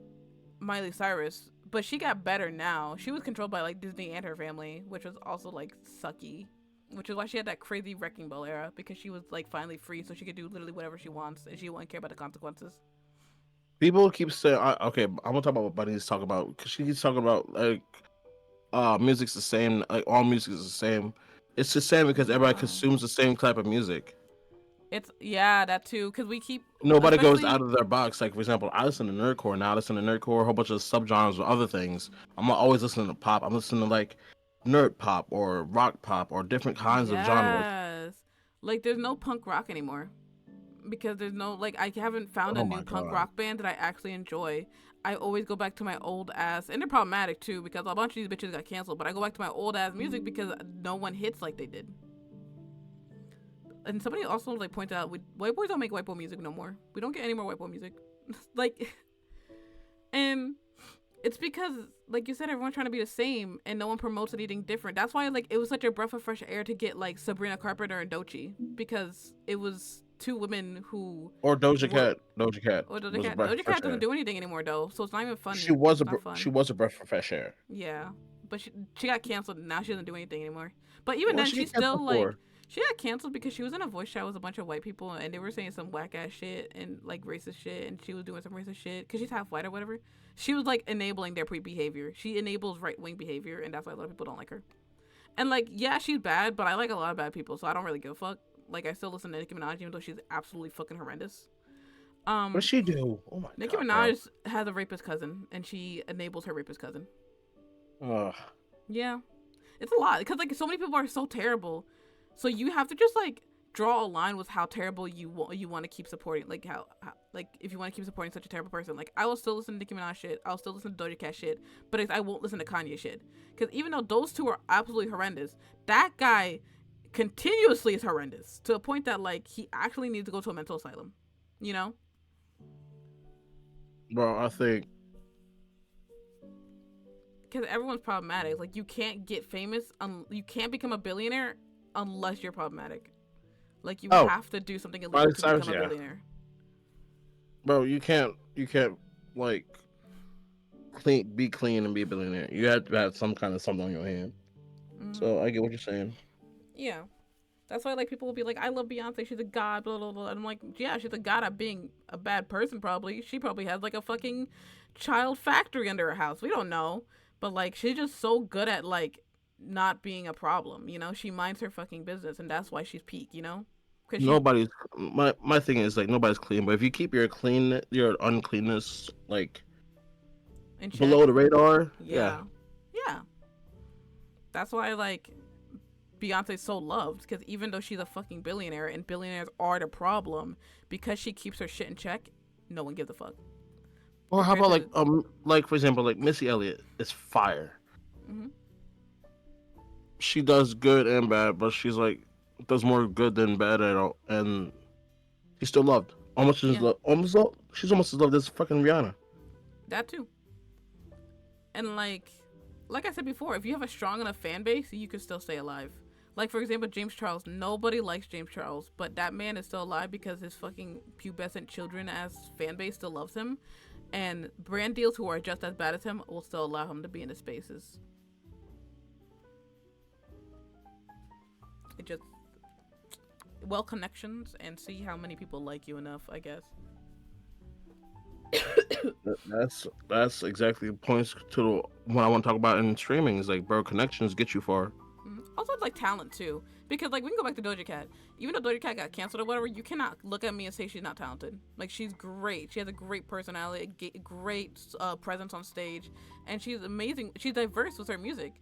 Miley Cyrus, but she got better now. She was controlled by like Disney and her family, which was also like sucky. Which is why she had that crazy wrecking ball era, because she was like finally free, so she could do literally whatever she wants, and she wouldn't care about the consequences. People keep saying, okay, I'm gonna talk about what Bunny's talking about because she keeps talking about like music's the same, like all music is the same. It's the same because everybody No, consumes the same type of music. it's yeah that too, because we keep Nobody goes especially out of their box. Like for example, I listen to nerdcore now. I listen to nerdcore, a whole bunch of subgenres or other things. I'm not always listening to pop. I'm listening to like nerd pop or rock pop or different kinds of genres. yes, like there's no punk rock anymore because there's no like I haven't found a Oh new my punk god. rock band that I actually enjoy. I always go back to my old ass, and they're problematic too because a bunch of these bitches got canceled. But I go back to my old ass music because no one hits like they did. And somebody also like pointed out, white boys don't make white boy music no more. We don't get any more white boy music. Like, and it's because, like you said, everyone's trying to be the same, and no one promotes anything different. That's why, like, it was such a breath of fresh air to get like Sabrina Carpenter and Doechii, because it was two women who Or Doja were. Cat. Doja Cat Oh, Doja was a Cat. breath of Doja fresh Cat doesn't air. do anything anymore though, so it's not even She funny. was It's a not fun. she was a breath of fresh air. Yeah, but she got canceled and now she doesn't do anything anymore. But even What then, she she's get still canceled like for? she got canceled because she was in a voice chat with a bunch of white people and they were saying some whack ass shit and like racist shit, and she was doing some racist shit because she's half white or whatever. She was like enabling their behavior. She enables right wing behavior, and that's why a lot of people don't like her. And like, yeah, she's bad, but I like a lot of bad people, so I don't really give a fuck. Like, I still listen to Nicki Minaj even though she's absolutely fucking horrendous. What Um, she do? Oh my Nicki god, bro. Minaj has a rapist cousin, and she enables her rapist cousin. Ugh. Yeah, it's a lot because like so many people are so terrible, so you have to just like draw a line with how terrible you want to keep supporting. Like how like if you want to keep supporting such a terrible person, like I will still listen to Nicki Minaj shit, I'll still listen to Doja Cat shit, but I won't listen to Kanye shit because even though those two are absolutely horrendous, that guy continuously is horrendous to a point that like he actually needs to go to a mental asylum. You know, Bro, I think. because everyone's problematic. Like you can't get famous, you can't become a billionaire unless you're problematic. Like you Oh, have to do something illegal Miley to Cyrus, become a yeah, billionaire. bro. You can't like be clean and be a billionaire. You have to have some kind of something on your hand. Hmm. So I get what you're saying. Yeah, that's why like people will be like, "I love Beyonce. She's a god." Blah blah blah. And I'm like, yeah, she's a god at being a bad person. Probably she probably has like a fucking child factory under her house. We don't know, but like she's just so good at like not being a problem. You know, she minds her fucking business, and that's why she's peak. You know, because she's Nobody's my thing is like nobody's clean, but if you keep your uncleanness like in below check. the radar, yeah. Yeah, yeah. That's why like Beyonce's so loved because even though she's a fucking billionaire and billionaires are the problem, because she keeps her shit in check, no one gives a fuck. Or how Compared about to, like for example like Missy Elliott is fire. mm-hmm, She does good and bad, but she's like does more good than bad at all, and she's still loved. Almost as yeah, loved. She's almost as loved as fucking Rihanna. that too. And like I said before, if you have a strong enough fan base, you can still stay alive. Like for example, James Charles. Nobody likes James Charles, but that man is still alive because his fucking pubescent children as fan base still loves him, and brand deals who are just as bad as him will still allow him to be in his spaces. It just well connections and see how many people like you enough, I guess. That's exactly points to what I want to talk about in streaming. Is like, bro, connections get you far. Also, it's like talent too, because like we can go back to Doja Cat. Even though Doja Cat got canceled or whatever, you cannot look at me and say she's not talented. Like she's great. She has a great personality, a great presence on stage, and she's amazing. She's diverse with her music.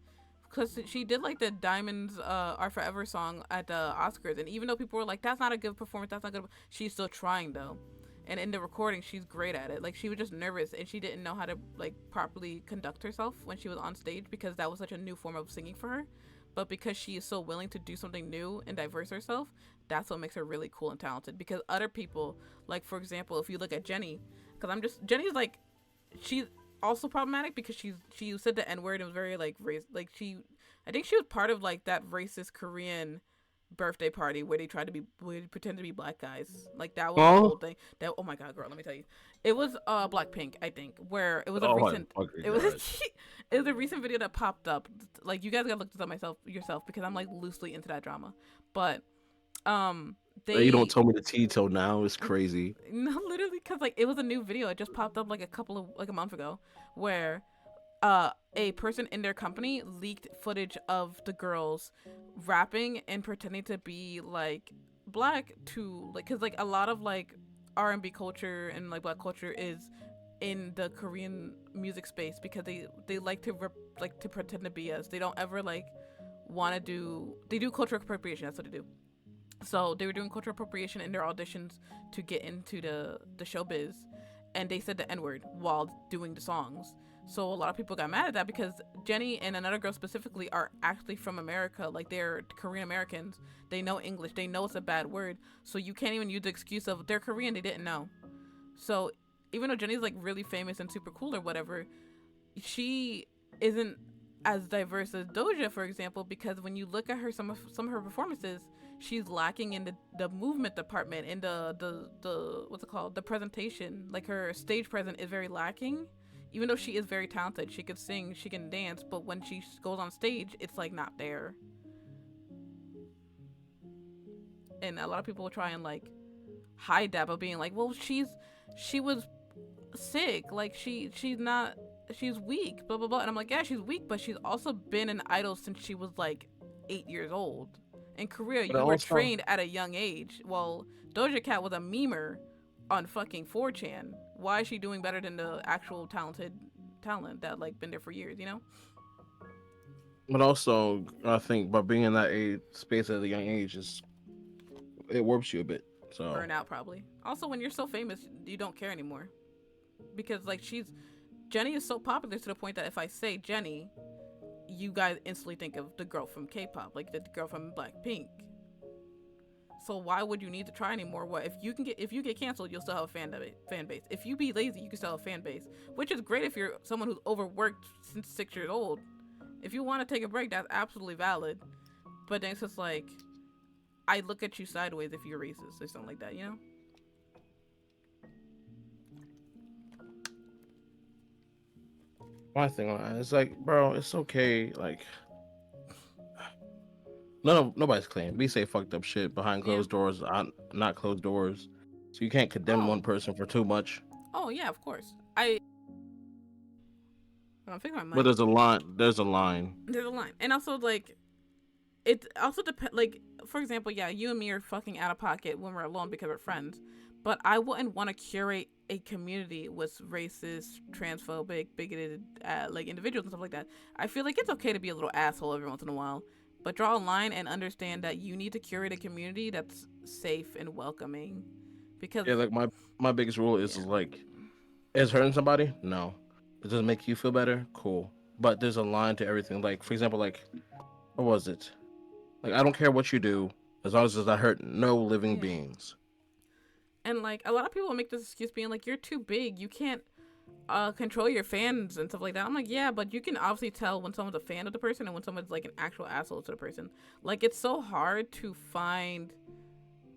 Because she did like the Diamonds Are Forever song at the Oscars, and even though people were like, "That's not a good performance," that's not good, she's still trying though. And in the recording, she's great at it. Like she was just nervous and she didn't know how to like properly conduct herself when she was on stage because that was such a new form of singing for her. But because she is so willing to do something new and diverse herself, that's what makes her really cool and talented. Because other people, like for example, if you look at Jenny, because Jenny's like she's also problematic because she said the N word and was very like race, like she I think she was part of like that racist Korean birthday party where they tried to be where they pretend to be black guys. Like that was a whole Oh, thing. That oh my god, girl, let me tell you, it was Blackpink, I think, where it was a oh my recent. fucking It was god! it was a recent video that popped up. Like you guys gotta look this up myself yourself because I'm like loosely into that drama, but um You don't they tell me the tea till now. It's crazy. no literally because like it was a new video. It just popped up like a couple of like a month ago where a person in their company leaked footage of the girls rapping and pretending to be like black to like because like a lot of like R&B culture and like black culture is in the Korean music space because they like to like to pretend to be us. They don't ever like want to do they do cultural appropriation. That's what they do. So they were doing cultural appropriation in their auditions to get into the showbiz, and they said the N word while doing the songs. So a lot of people got mad at that because Jenny and another girl specifically are actually from America, like they're Korean Americans. They know English. They know it's a bad word. So you can't even use the excuse of they're Korean. They didn't know. So even though Jenny's like really famous and super cool or whatever, she isn't as diverse as Doja, for example, because when you look at her some of her performances, she's lacking in the movement department, in the what's it called, the presentation. Like her stage presence is very lacking. Even though she is very talented, she can sing, she can dance, but when she goes on stage, it's like not there. And a lot of people will try and like hide that by being like, well, she was sick. Like she's not she's weak, blah blah blah. And I'm like, yeah, she's weak, but she's also been an idol since she was like 8 years old. In Korea, But you were also, trained at a young age. Well, Doja Cat was a memer on fucking 4chan. Why is she doing better than the actual talented talent that like been there for years, you know? I think by being in that age space at a young age is it warps you a bit. So Burnout probably. Also, when you're so famous, you don't care anymore. Because like Jenny is so popular to the point that if I say Jenny, you guys instantly think of the girl from K-pop, like the girl from Blackpink. So why would you need to try anymore? What if you get canceled, you'll still have a fan base. If you be lazy, you can still have a fan base, which is great if you're someone who's overworked since 6 years old. If you want to take a break, that's absolutely valid. But then it's just like I look at you sideways if you're racist or something like that, you know? my thing on that is like, bro, it's okay. Like, nobody's clean. We say fucked up shit behind Yeah. closed doors, not closed doors. So you can't condemn Oh. one person for too much. Oh yeah, of course. I'm fixing my But mic. there's a line. There's a line. There's a line, and also like it also depends. Like for example, yeah, you and me are fucking out of pocket when we're alone because we're friends. But I wouldn't want to curate a community with racist, transphobic, bigoted like individuals and stuff like that. I feel like it's okay to be a little asshole every once in a while, but draw a line and understand that you need to curate a community that's safe and welcoming. Because Yeah, like my biggest rule is yeah, like, is hurting somebody? No. It doesn't make you feel better? Cool. But there's a line to everything. Like, for example, like, what was it? Like, I don't care what you do, as long as it doesn't hurt no living yeah. beings. And like a lot of people make this excuse being like, you're too big, you can't control your fans and stuff like that. I'm like, yeah, but you can obviously tell when someone's a fan of the person and when someone's like an actual asshole to the person. Like it's so hard to find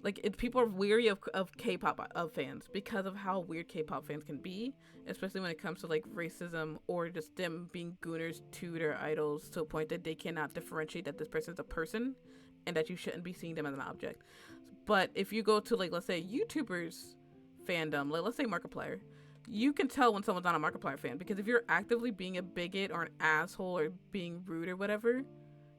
like people are weary of K-pop of fans because of how weird K-pop fans can be, especially when it comes to like racism or just them being gooners to their idols to a point that they cannot differentiate that this person's a person and that you shouldn't be seeing them as an object. But if you go to like let's say YouTubers fandom, like let's say Markiplier, you can tell when someone's not a Markiplier fan because if you're actively being a bigot or an asshole or being rude or whatever,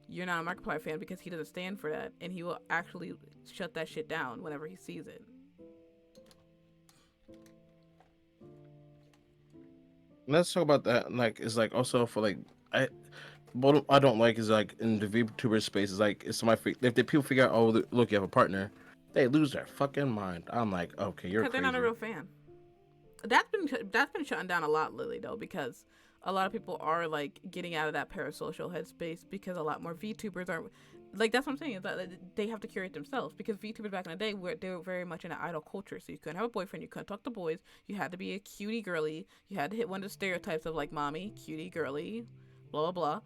you're not a Markiplier fan because he doesn't stand for that and he will actually shut that shit down whenever he sees it. Let's talk about that. Like, it's like also for like, I what I don't like is like in the VTuber space is like if if the people figure out, oh look, you have a partner, they lose their fucking mind. I'm like, okay, you're Because they're not a crazy. real fan. That's been shutting down a lot lately though because a lot of people are like getting out of that parasocial headspace because a lot more VTubers are like that's what I'm saying is that they have to curate themselves because VTubers back in the day were they were very much in an idol culture so you couldn't have a boyfriend, you couldn't talk to boys, you had to be a cutie girly, you had to hit one of the stereotypes of like mommy cutie girly, blah blah blah.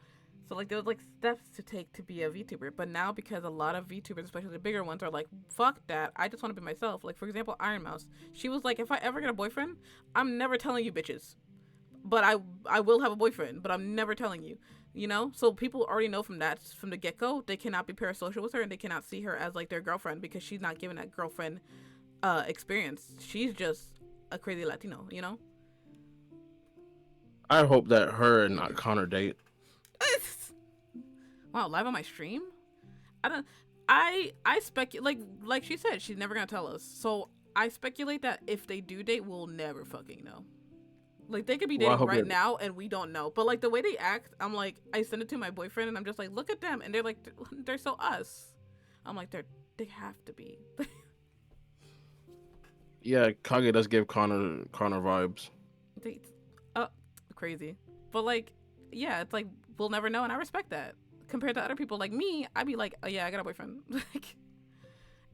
So like there was like steps to take to be a VTuber, but now because a lot of VTubers, especially the bigger ones, are like, fuck that, I just want to be myself. Like for example, Iron Mouse, she was like, if I ever get a boyfriend, I'm never telling you bitches, but I will have a boyfriend, but I'm never telling you. You know, so people already know from that from the get go they cannot be parasocial with her and they cannot see her as like their girlfriend because she's not giving that girlfriend experience. She's just a crazy Latino, you know. I hope that her and not Connor date. Wow, live on my stream? I don't. I speculate like she said she's never gonna tell us. So I speculate that if they do date, we'll never fucking know. Like they could be Well, I dating hope right they're now and we don't know. But like the way they act, I'm like I send it to my boyfriend and I'm just like, look at them, and they're like they're so us. I'm like they have to be. yeah. Kage does give Connor vibes. they, uh, crazy. But like yeah, it's like we'll never know, and I respect that. Compared to other people like me, I'd be like, oh yeah, I got a boyfriend. Like,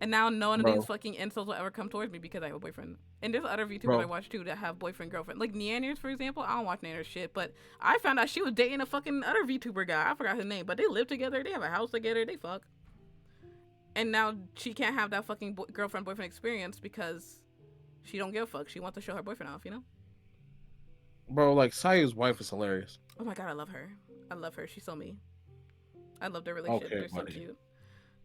and now none of these Bro, fucking insults will ever come towards me because I have a boyfriend. And there's other VTubers I bro, watch too that have boyfriend girlfriend. Like Neanners, for example. I don't watch Neanners shit, but I found out she was dating a fucking other VTuber guy. I forgot his name, but they live together. They have a house together. They fuck. And now she can't have that fucking girlfriend boyfriend experience because she don't give a fuck. She wants to show her boyfriend off, you know? bro. Like Sayu's wife is hilarious. Oh my god, I love her. I love her. She's so me. I love their relationship. Okay, They're so buddy. cute.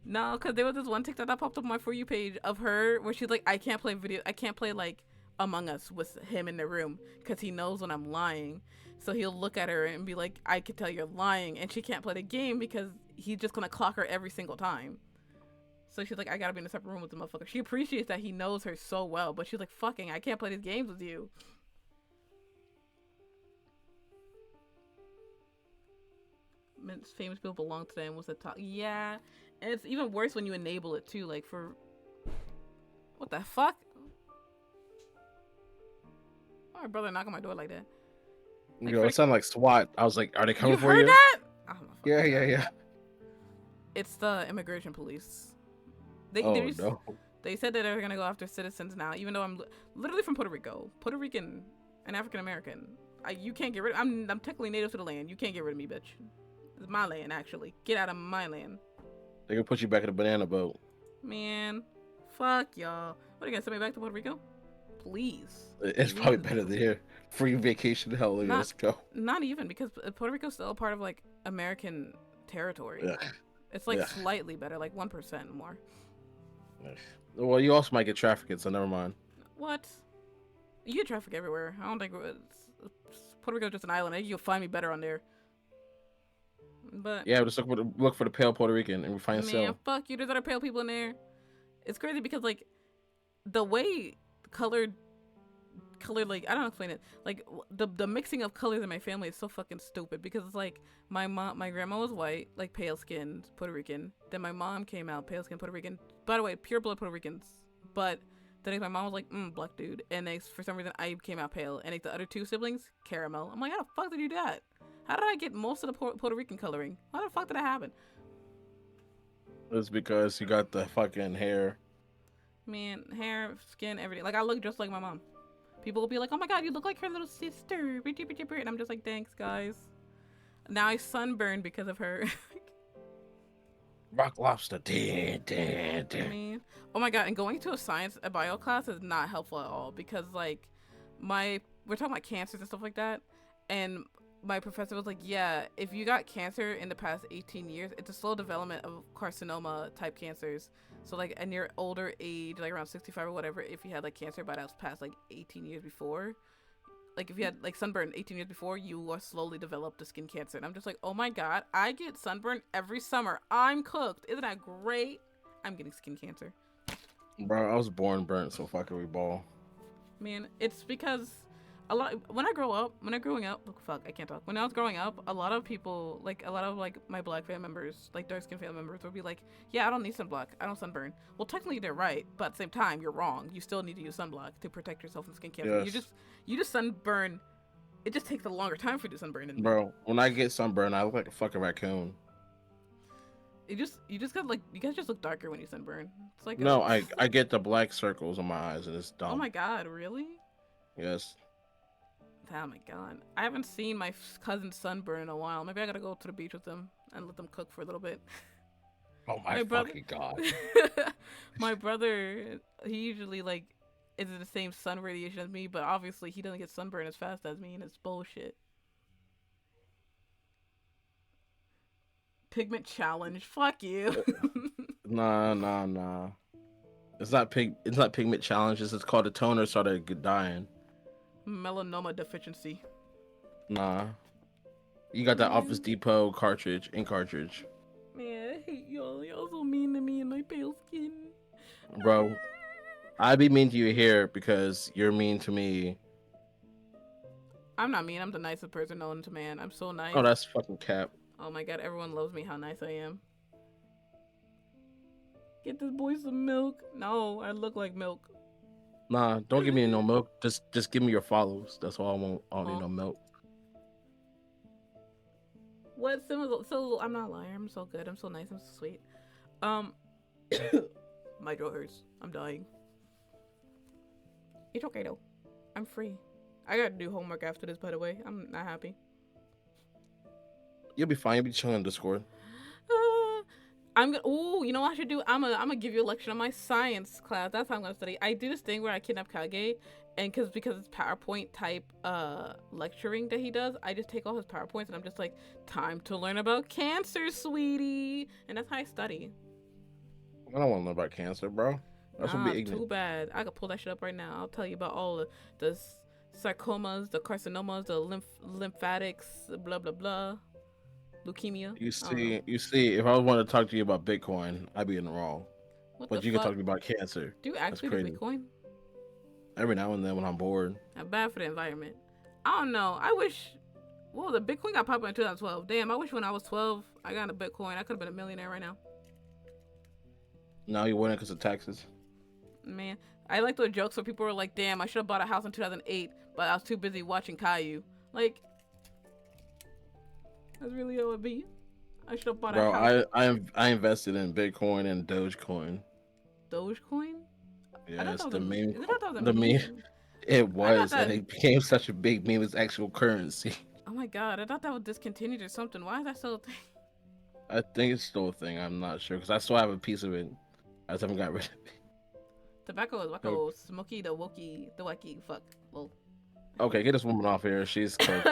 No, because there was this one TikTok that popped up on my For You page of her where she's like, I can't play like Among Us with him in the room because he knows when I'm lying. So he'll look at her and be like, I can tell you're lying. And she can't play the game because he's just going to clock her every single time. So she's like, I gotta be in a separate room with the motherfucker. She appreciates that he knows her so well, but she's like, fucking, I can't play these games with you. Famous people belong to them was the top. Yeah. And it's even worse when you enable it too. Like, for. What the fuck? Why my brother knock on my door like that? Like, Yo, it sounded like SWAT. I was like, are they you coming for heard you? that? Oh, Yeah, yeah, yeah. it's the immigration police. Oh no. They said that they're gonna go after citizens now, even though I'm literally from Puerto Rico, Puerto Rican, and African American. You can't get rid. I'm technically native to the land. You can't get rid of me, bitch. It's my land, actually. Get out of my land, They gonna put you back in the banana boat. man. Fuck y'all. What are you gonna send me back to Puerto Rico? Please. It's probably better there. Free vacation. Hell, let's go. Not even because Puerto Rico's still a part of like American territory. Yeah. It's like Yeah. slightly better, like 1% more. Well, you also might get trafficked, so never mind. What? You get traffic everywhere. I don't think Puerto Rico's just an island. You'll find me better on there. But Yeah, just look for the pale Puerto Rican and we find man, yourself. fuck you. There's other pale people in there. It's crazy because like the way colored like I don't explain it. Like the mixing of colors in my family is so fucking stupid because it's like my grandma was white, like pale skinned Puerto Rican. Then my mom came out pale skinned Puerto Rican. By the way, pure blood Puerto Ricans. But then my mom was like, black dude, and then for some reason I came out pale, and like the other two siblings caramel. I'm like, how the fuck did you do that? How did I get most of the Puerto Rican coloring? How the fuck did that happen? It's because you got the fucking hair. Man, hair, skin, everything. Like I look just like my mom. People will be like, oh my god, you look like her little sister. And I'm just like, thanks, guys. Now I sunburned because of her. Rock lobster. I mean, oh my god, and going to a bio class is not helpful at all because like we're talking about cancers and stuff like that, and my professor was like, yeah, if you got cancer in the past 18 years, it's a slow development of carcinoma type cancers. So like in your older age, like around 65 or whatever, if you had like cancer by that past like 18 years before, like if you had like sunburn 18 years before, you will slowly develop the skin cancer. And I'm just like, oh my god, I get sunburn every summer. I'm cooked. Isn't that great? I'm getting skin cancer. Bro, I was born burnt, so fucking we ball. Man, it's because when I growing up, fuck, I can't talk. When I was growing up, a lot of people, like a lot of like my black family members, like dark skin family members, would be like, yeah, I don't need sunblock, I don't sunburn. Well, technically they're right, but at the same time, you're wrong. You still need to use sunblock to protect yourself from skin cancer. Yes. You just sunburn. It just takes a longer time for you to sunburn. Than Bro, when I get sunburned, I look like a fucking raccoon. you just got like you guys just look darker when you sunburn. It's like No, I get the black circles on my eyes and it's dumb. Oh my god, really? Yes. Oh my god. I haven't seen my cousin sunburn in a while. Maybe I gotta go to the beach with them and let them cook for a little bit. Oh my My brother. fucking god, My brother, he usually like is in the same sun radiation as me, but obviously he doesn't get sunburned as fast as me, and it's bullshit. Pigment challenge. Fuck you. nah, nah, nah. It's not pig. It's not pigment challenges. It's called a toner started dying. Melanoma deficiency. Nah, you got that Office Man, Depot cartridge, ink cartridge, man, I hate y'all. Y'all so mean to me and my pale skin. bro. I be mean to you here because you're mean to me. I'm not mean. I'm the nicest person known to man. I'm so Oh, nice. that's fucking cap. Oh my god, everyone loves me how nice I am. Get this boy some milk. No, I look like milk. Nah, don't give me no milk. Just give me your follows. That's all I want. I don't need Oh. no milk. What? So I'm not a liar. I'm so good. I'm so nice. I'm so sweet. Um, my throat hurts. I'm dying. It's okay though. I'm free. I gotta do homework after this, by the way. I'm not happy. You'll be fine. You'll be chilling in Discord. Uh, I'm gonna. Ooh, you know what I should do? I'm gonna give you a lecture on my science class. That's how I'm gonna study. I do this thing where I kidnap Kage, and because it's PowerPoint type lecturing that he does, I just take all his PowerPoints and I'm just like, time to learn about cancer, sweetie, and that's how I study. I don't want to know about cancer, bro. That's what Nah, be too ignorant. bad. I could pull that shit up right now. I'll tell you about all the sarcomas, the carcinomas, the lymphatics, blah blah blah, leukemia. I don't know. You see. If I want to talk to you about Bitcoin, I'd be in the wrong. What the But you can talk fuck? to me about cancer. Do you That's actually do crazy. Bitcoin? Every now and then when I'm bored. Not bad for the environment. I don't know. I wish. Well, the Bitcoin got popular in 2012. Damn, I wish when I was 12, I got a Bitcoin. I could have been a millionaire right now. Now you're winning because of taxes. Man, I like those jokes where people were like, damn, I should have bought a house in 2008, but I was too busy watching Caillou. Like, that's really how it be. I should have bought a Bro, house. I invested in Bitcoin and Dogecoin. Dogecoin? I thought Yes, that was the meme, I thought that was a the meme. meme. It I thought was, and that. it became such a big meme. It's actual currency. Oh my god, I thought that was discontinued or something. Why is that still a thing? I think it's still a thing. I'm not sure because I still have a piece of it. I just haven't got rid of it. Tobacco is So, wacko, smoky, the wokey, the wacky, fuck. Well. okay, get this woman off here. She's cooked.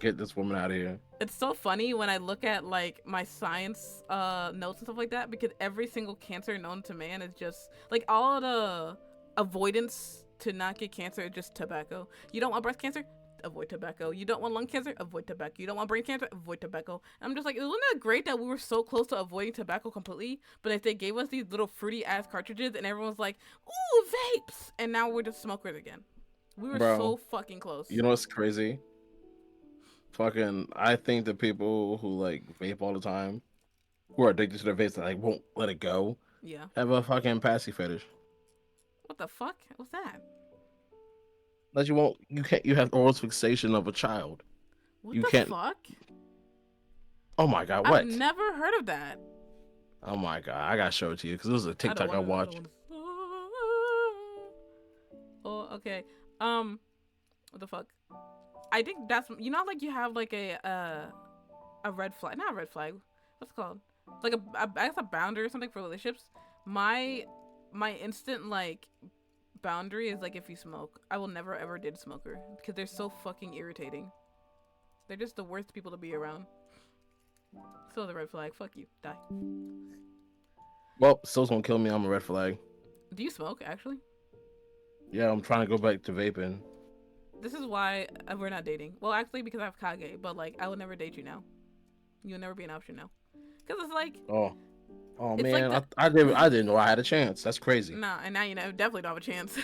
Get this woman out of here. It's so funny when I look at like my science notes and stuff like that because every single cancer known to man is just like all the avoidance to not get cancer is just tobacco. You don't want breast cancer? Avoid tobacco. You don't want lung cancer? Avoid tobacco. You don't want brain cancer? Avoid tobacco. And I'm just like, isn't it great that we were so close to avoiding tobacco completely? But if they gave us these little fruity ass cartridges and everyone's like, ooh, vapes, and now we're just smokers again. We were Bro, so fucking close. you know what's crazy? Fucking, I think the people who like vape all the time, who are addicted to their vapes, that like won't let it go, Yeah. have a fucking passy fetish. What the fuck? What's that? That you won't, you can't, you have oral fixation of a child. What You the can't. fuck? Oh my god, I've what? never heard of that. Oh my god, I gotta show it to you because this is a I don't TikTok I want to. I don't watched. want to. Oh, okay. What the fuck? I think that's like you have like a red flag, not a red flag. What's it called? Like I guess a boundary or something for relationships. My instant like boundary is like if you smoke, I will never ever date a smoker because they're so fucking irritating. They're just the worst people to be around. So the red flag. Fuck you. Die. Well, So's gonna kill me. I'm a red flag. Do you smoke actually? Yeah, I'm trying to go back to vaping. This is why we're not dating. Well, actually, because I have Kage, but like I would never date you now. You'll never be an option now. Cause it's like Oh, oh it's man, like I didn't know I had a chance. That's crazy. nah, and now you know definitely don't have a chance.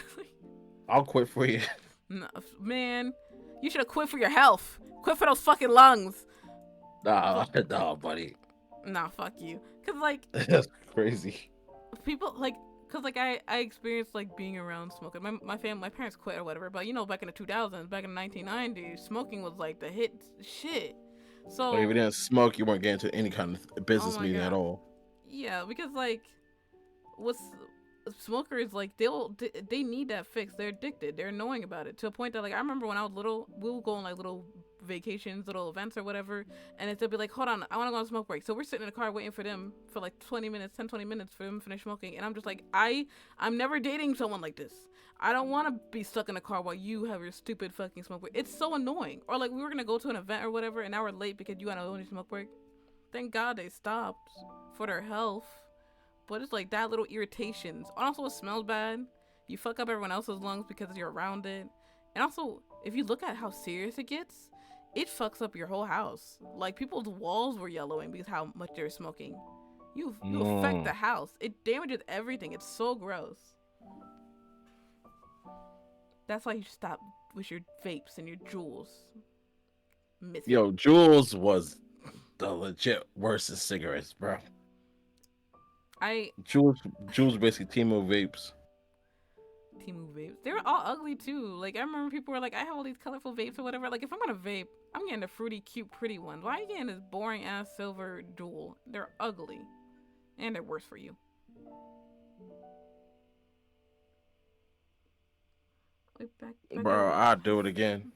I'll quit for you. Nah, man, you should have quit for your health. Quit for those fucking lungs. Nah, nah, buddy. Nah, fuck you. Cause like That's crazy. people like. Cause like I experienced like being around smoking. My family, my parents quit or whatever. But you know, back in the 2000s, back in the 1990s, smoking was like the hit shit. So, Like if you didn't smoke, you weren't getting into any kind of oh business my meeting at god, all. yeah, because like, what's smokers, like, they need that fix. They're addicted. They're annoying about it to a point that, like, I remember when I was little, we would go on like little vacations, little events or whatever, and it'd be like, hold on, I want to go on a smoke break. So we're sitting in the car waiting for them for like 20 minutes, 10, 20 minutes for them to finish smoking, and I'm just like, I'm never dating someone like this. I don't want to be stuck in the car while you have your stupid fucking smoke break. It's so annoying. Or like, we were gonna go to an event or whatever, and now we're late because you had a only smoke break. Thank God they stopped for their health. But it's like that little irritations. Also, it smells bad. You fuck up everyone else's lungs because you're around it. And also, if you look at how serious it gets, it fucks up your whole house. Like, people's walls were yellowing because how much they're smoking. You affect the house. It damages everything. It's so gross. That's why you should stop with your vapes and your jewels. Misfit. Yo, Jules was the legit worst of cigarettes, bro. I Jules basically Timo vapes. Timu vapes. They were all ugly too. Like, I remember people were like, I have all these colorful vapes or whatever. Like, if I'm gonna vape, I'm getting the fruity, cute, pretty ones. Why are you getting this boring ass silver jewel? They're ugly. And they're worse for you. Like, back Bro, I'd do it again.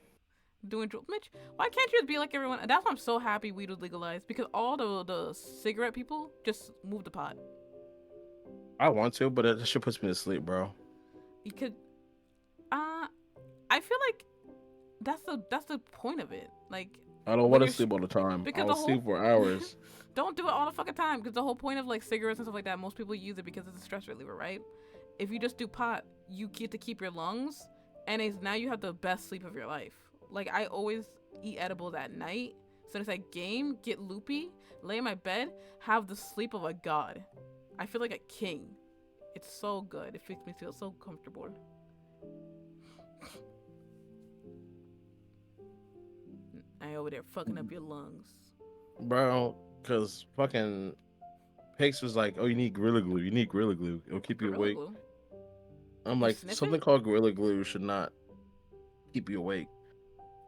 doing jewel. Mitch, why can't you just be like everyone? That's why I'm so happy weed was legalized. Because all the cigarette people just moved the pot. I want to, but it should puts me to sleep, bro. You could I feel like that's the point of it. Like, I don't when want to you're sleep all the time. because I'll the whole sleep for hours. don't do it all the fucking time, because the whole point of like cigarettes and stuff like that, most people use it because it's a stress reliever, right? If you just do pot, you get to keep your lungs, and now you have the best sleep of your life. Like, I always eat edibles at night, so as I game, get loopy, lay in my bed, have the sleep of a god. I feel like a king. It's so good. It makes me feel so comfortable. I over there fucking up your lungs. Bro, because fucking Pace was like, oh, you need Gorilla Glue. You need Gorilla Glue. It'll keep you Gorilla awake. Glue. I'm You like, sniff something it? called Gorilla Glue should not keep you awake.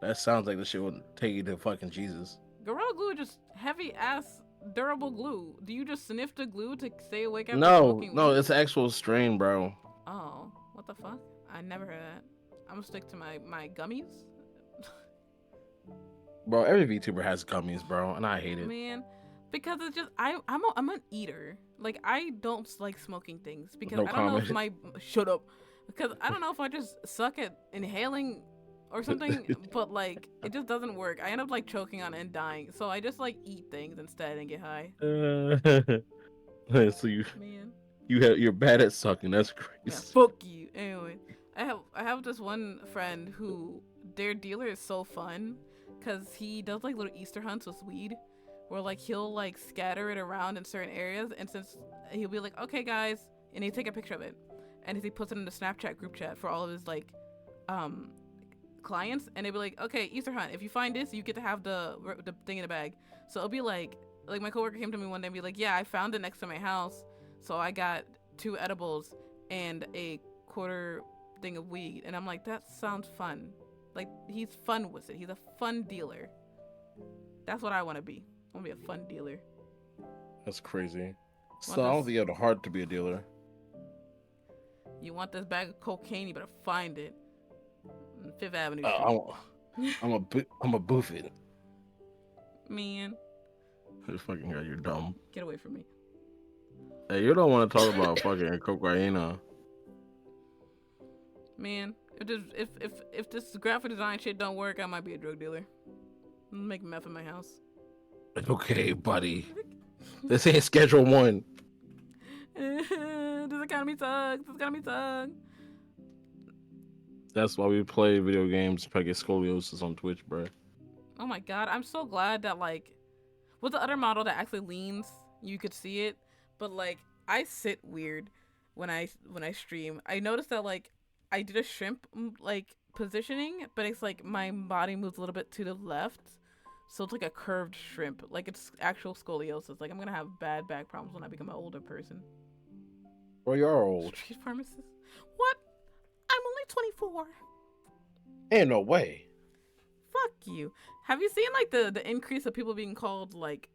That sounds like the shit would take you to fucking Jesus. Gorilla Glue is just heavy ass durable glue. Do you just sniff the glue to stay awake after No, smoking no, weed? it's an actual strain, bro. Oh, what the fuck? I never heard that. I'm gonna stick to my gummies. Bro, every VTuber has gummies, bro, and I hate it. Man, because it's just I'm an eater. Like, I don't like smoking things because No I don't know if comment. my shut up. Because I don't know if I just suck at inhaling or something, but like, it just doesn't work. I end up like choking on it and dying. So I just like eat things instead and get high. So Man. you're bad at sucking. That's Yeah, crazy. fuck you. Anyway, I have this one friend who their dealer is so fun because he does like little Easter hunts with weed, where like he'll like scatter it around in certain areas, and since he'll be like, okay guys, and he take a picture of it, and he puts it in the Snapchat group chat for all of his like um clients, and they'll be like, okay, Easter hunt, if you find this, you get to have the thing in the bag. So it'll be like my coworker came to me one day and be like, yeah, I found it next to my house, so I got 2 edibles and a quarter thing of weed. And I'm like, that sounds fun. Like, he's fun with it. He's a fun dealer. That's what I want to be. I want to be a fun dealer. That's crazy. So Want I don't this- think you have the heart to be a dealer. You want this bag of cocaine? You better find it. On Fifth Avenue. I'm a boof it. Man, Fucking hell, you're dumb. get away from me. Hey, you don't want to talk about fucking cocaine. Man, if this graphic design shit don't work, I might be a drug dealer. Make meth in my house. Okay, buddy. This ain't Schedule 1. This economy sucks. This economy sucks. That's why we play video games to get scoliosis on Twitch, bro. Oh my god, I'm so glad that like with the other model that actually leans, you could see it. But like, I sit weird when I stream. I noticed that like I did a shrimp like positioning, but it's like my body moves a little bit to the left, so it's like a curved shrimp. Like, it's actual scoliosis. Like, I'm gonna have bad back problems when I become an older person. Bro, you're old. Street pharmacist? What? I'm only 24. Ain't no way. Fuck you. Have you seen like the increase of people being called like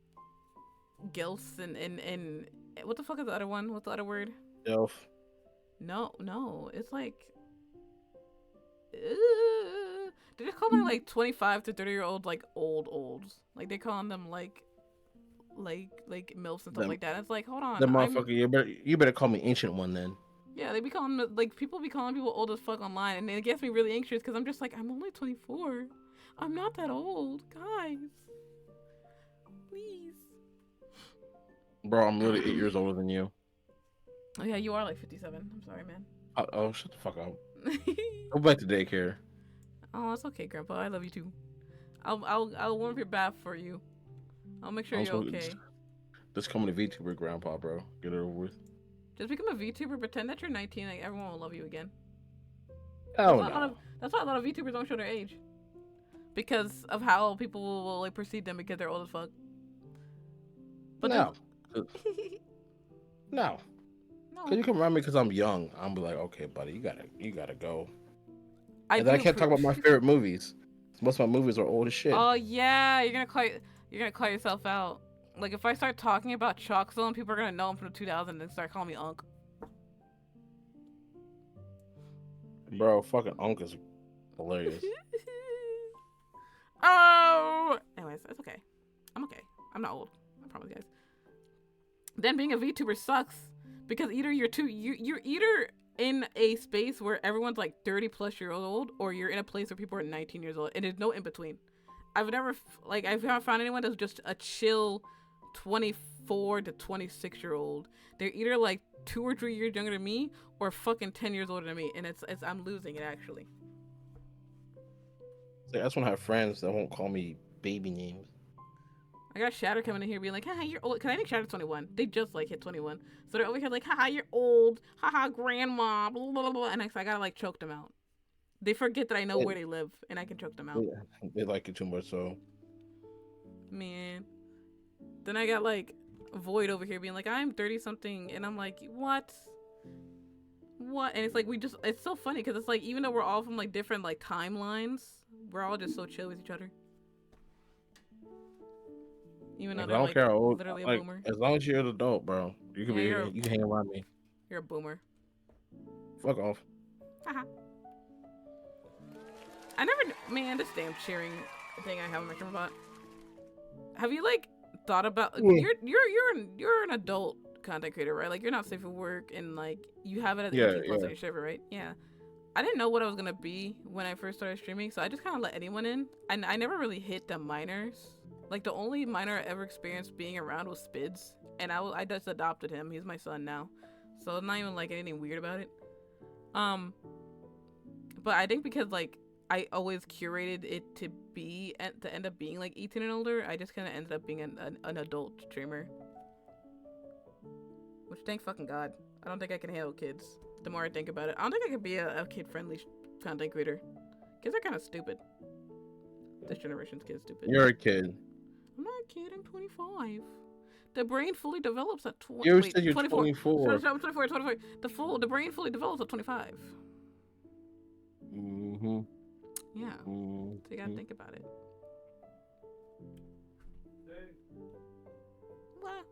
gilfs and what the fuck is the other one? What's the other word? Elf. No, it's like they're just calling like 25 to 30-year olds like olds. Like they're calling them like milfs and stuff Them, like that. It's like, hold the on, I'm motherfucker. You better call me ancient one then. yeah. They be calling like people be calling people old as fuck online, and it gets me really anxious because I'm just like, I'm only 24. I'm not that old, guys. Please. Bro, I'm literally 8 years older than you. Oh yeah, you are like 57. I'm sorry, man. Oh, shut the fuck up. Go back to daycare. Oh, it's okay, Grandpa. I love you too. I'll warm up your bath for you. I'll make sure I'm you're supposed to okay. just come to VTuber grandpa, bro. Get it over with. Just become a VTuber. Pretend that you're 19. Like everyone will love you again. Oh no. That's why a lot of VTubers don't show their age because of how people will like perceive them because they're old as fuck. But then No. No. Cause no, you come around me because I'm young. I'm be like, okay, buddy, you gotta go. I And then I do. can't talk about my favorite movies. Most of my movies are old as shit. Oh yeah, you're gonna call yourself out. Like if I start talking about Chalk Zone, people are gonna know I'm from the 2000s and start calling me Unc. Bro, fucking Unc is hilarious. Oh. Anyways, it's okay. I'm okay. I'm not old. I promise, guys. Then being a VTuber sucks because either you're either in a space where everyone's like 30 plus years old, or you're in a place where people are 19 years old, and there's no in between. I've never found anyone that's just a chill 24 to 26-year old. They're either like 2 or 3 years younger than me, or fucking 10 years older than me, and it's I'm losing it actually. Like, I just want to have friends that won't call me baby names. I got Shatter coming in here being like, haha, you're old. Because I think Shatter's 21. They just like hit 21. So they're over here like, haha, you're old. Haha, grandma. Blah, blah, blah, blah. And I gotta like choke them out. They forget that I know They, where they live and I can choke them out. they like it too much, so. Man. Then I got like Void over here being like, I'm 30 something. And I'm like, what? What? And it's like, it's so funny because it's like, even though we're all from like different like timelines, we're all just so chill with each other. Even though I they're don't like care how old. literally a Like, boomer. as long as you're an adult, bro, you can Yeah, you can hang around me. you're a boomer. Fuck off. Haha. I never, man, this damn cheering thing I have on my camera bot. Have you like thought about you're an adult content creator, right? Like you're not safe for work and like you have it at 18 plus on your server, right? Yeah. I didn't know what I was gonna be when I first started streaming, so I just kind of let anyone in, and I never really hit the minors. Like the only minor I ever experienced being around was Spids, and I just adopted him. He's my son now, so it's not even like anything weird about it. But I think because like I always curated it to end up being like 18 and older, I just kind of ended up being an adult streamer. Which thank fucking God, I don't think I can handle kids. The more I think about it, I don't think I could be a kid-friendly content creator. Kids are kind of stupid. This generation's kids stupid. You're a kid. I'm not a kid. I'm 25. The brain fully develops at You said you're 24. 24. 24. The brain fully develops at 25. Mm-hmm. Yeah. Mm-hmm. So you gotta think about it. What?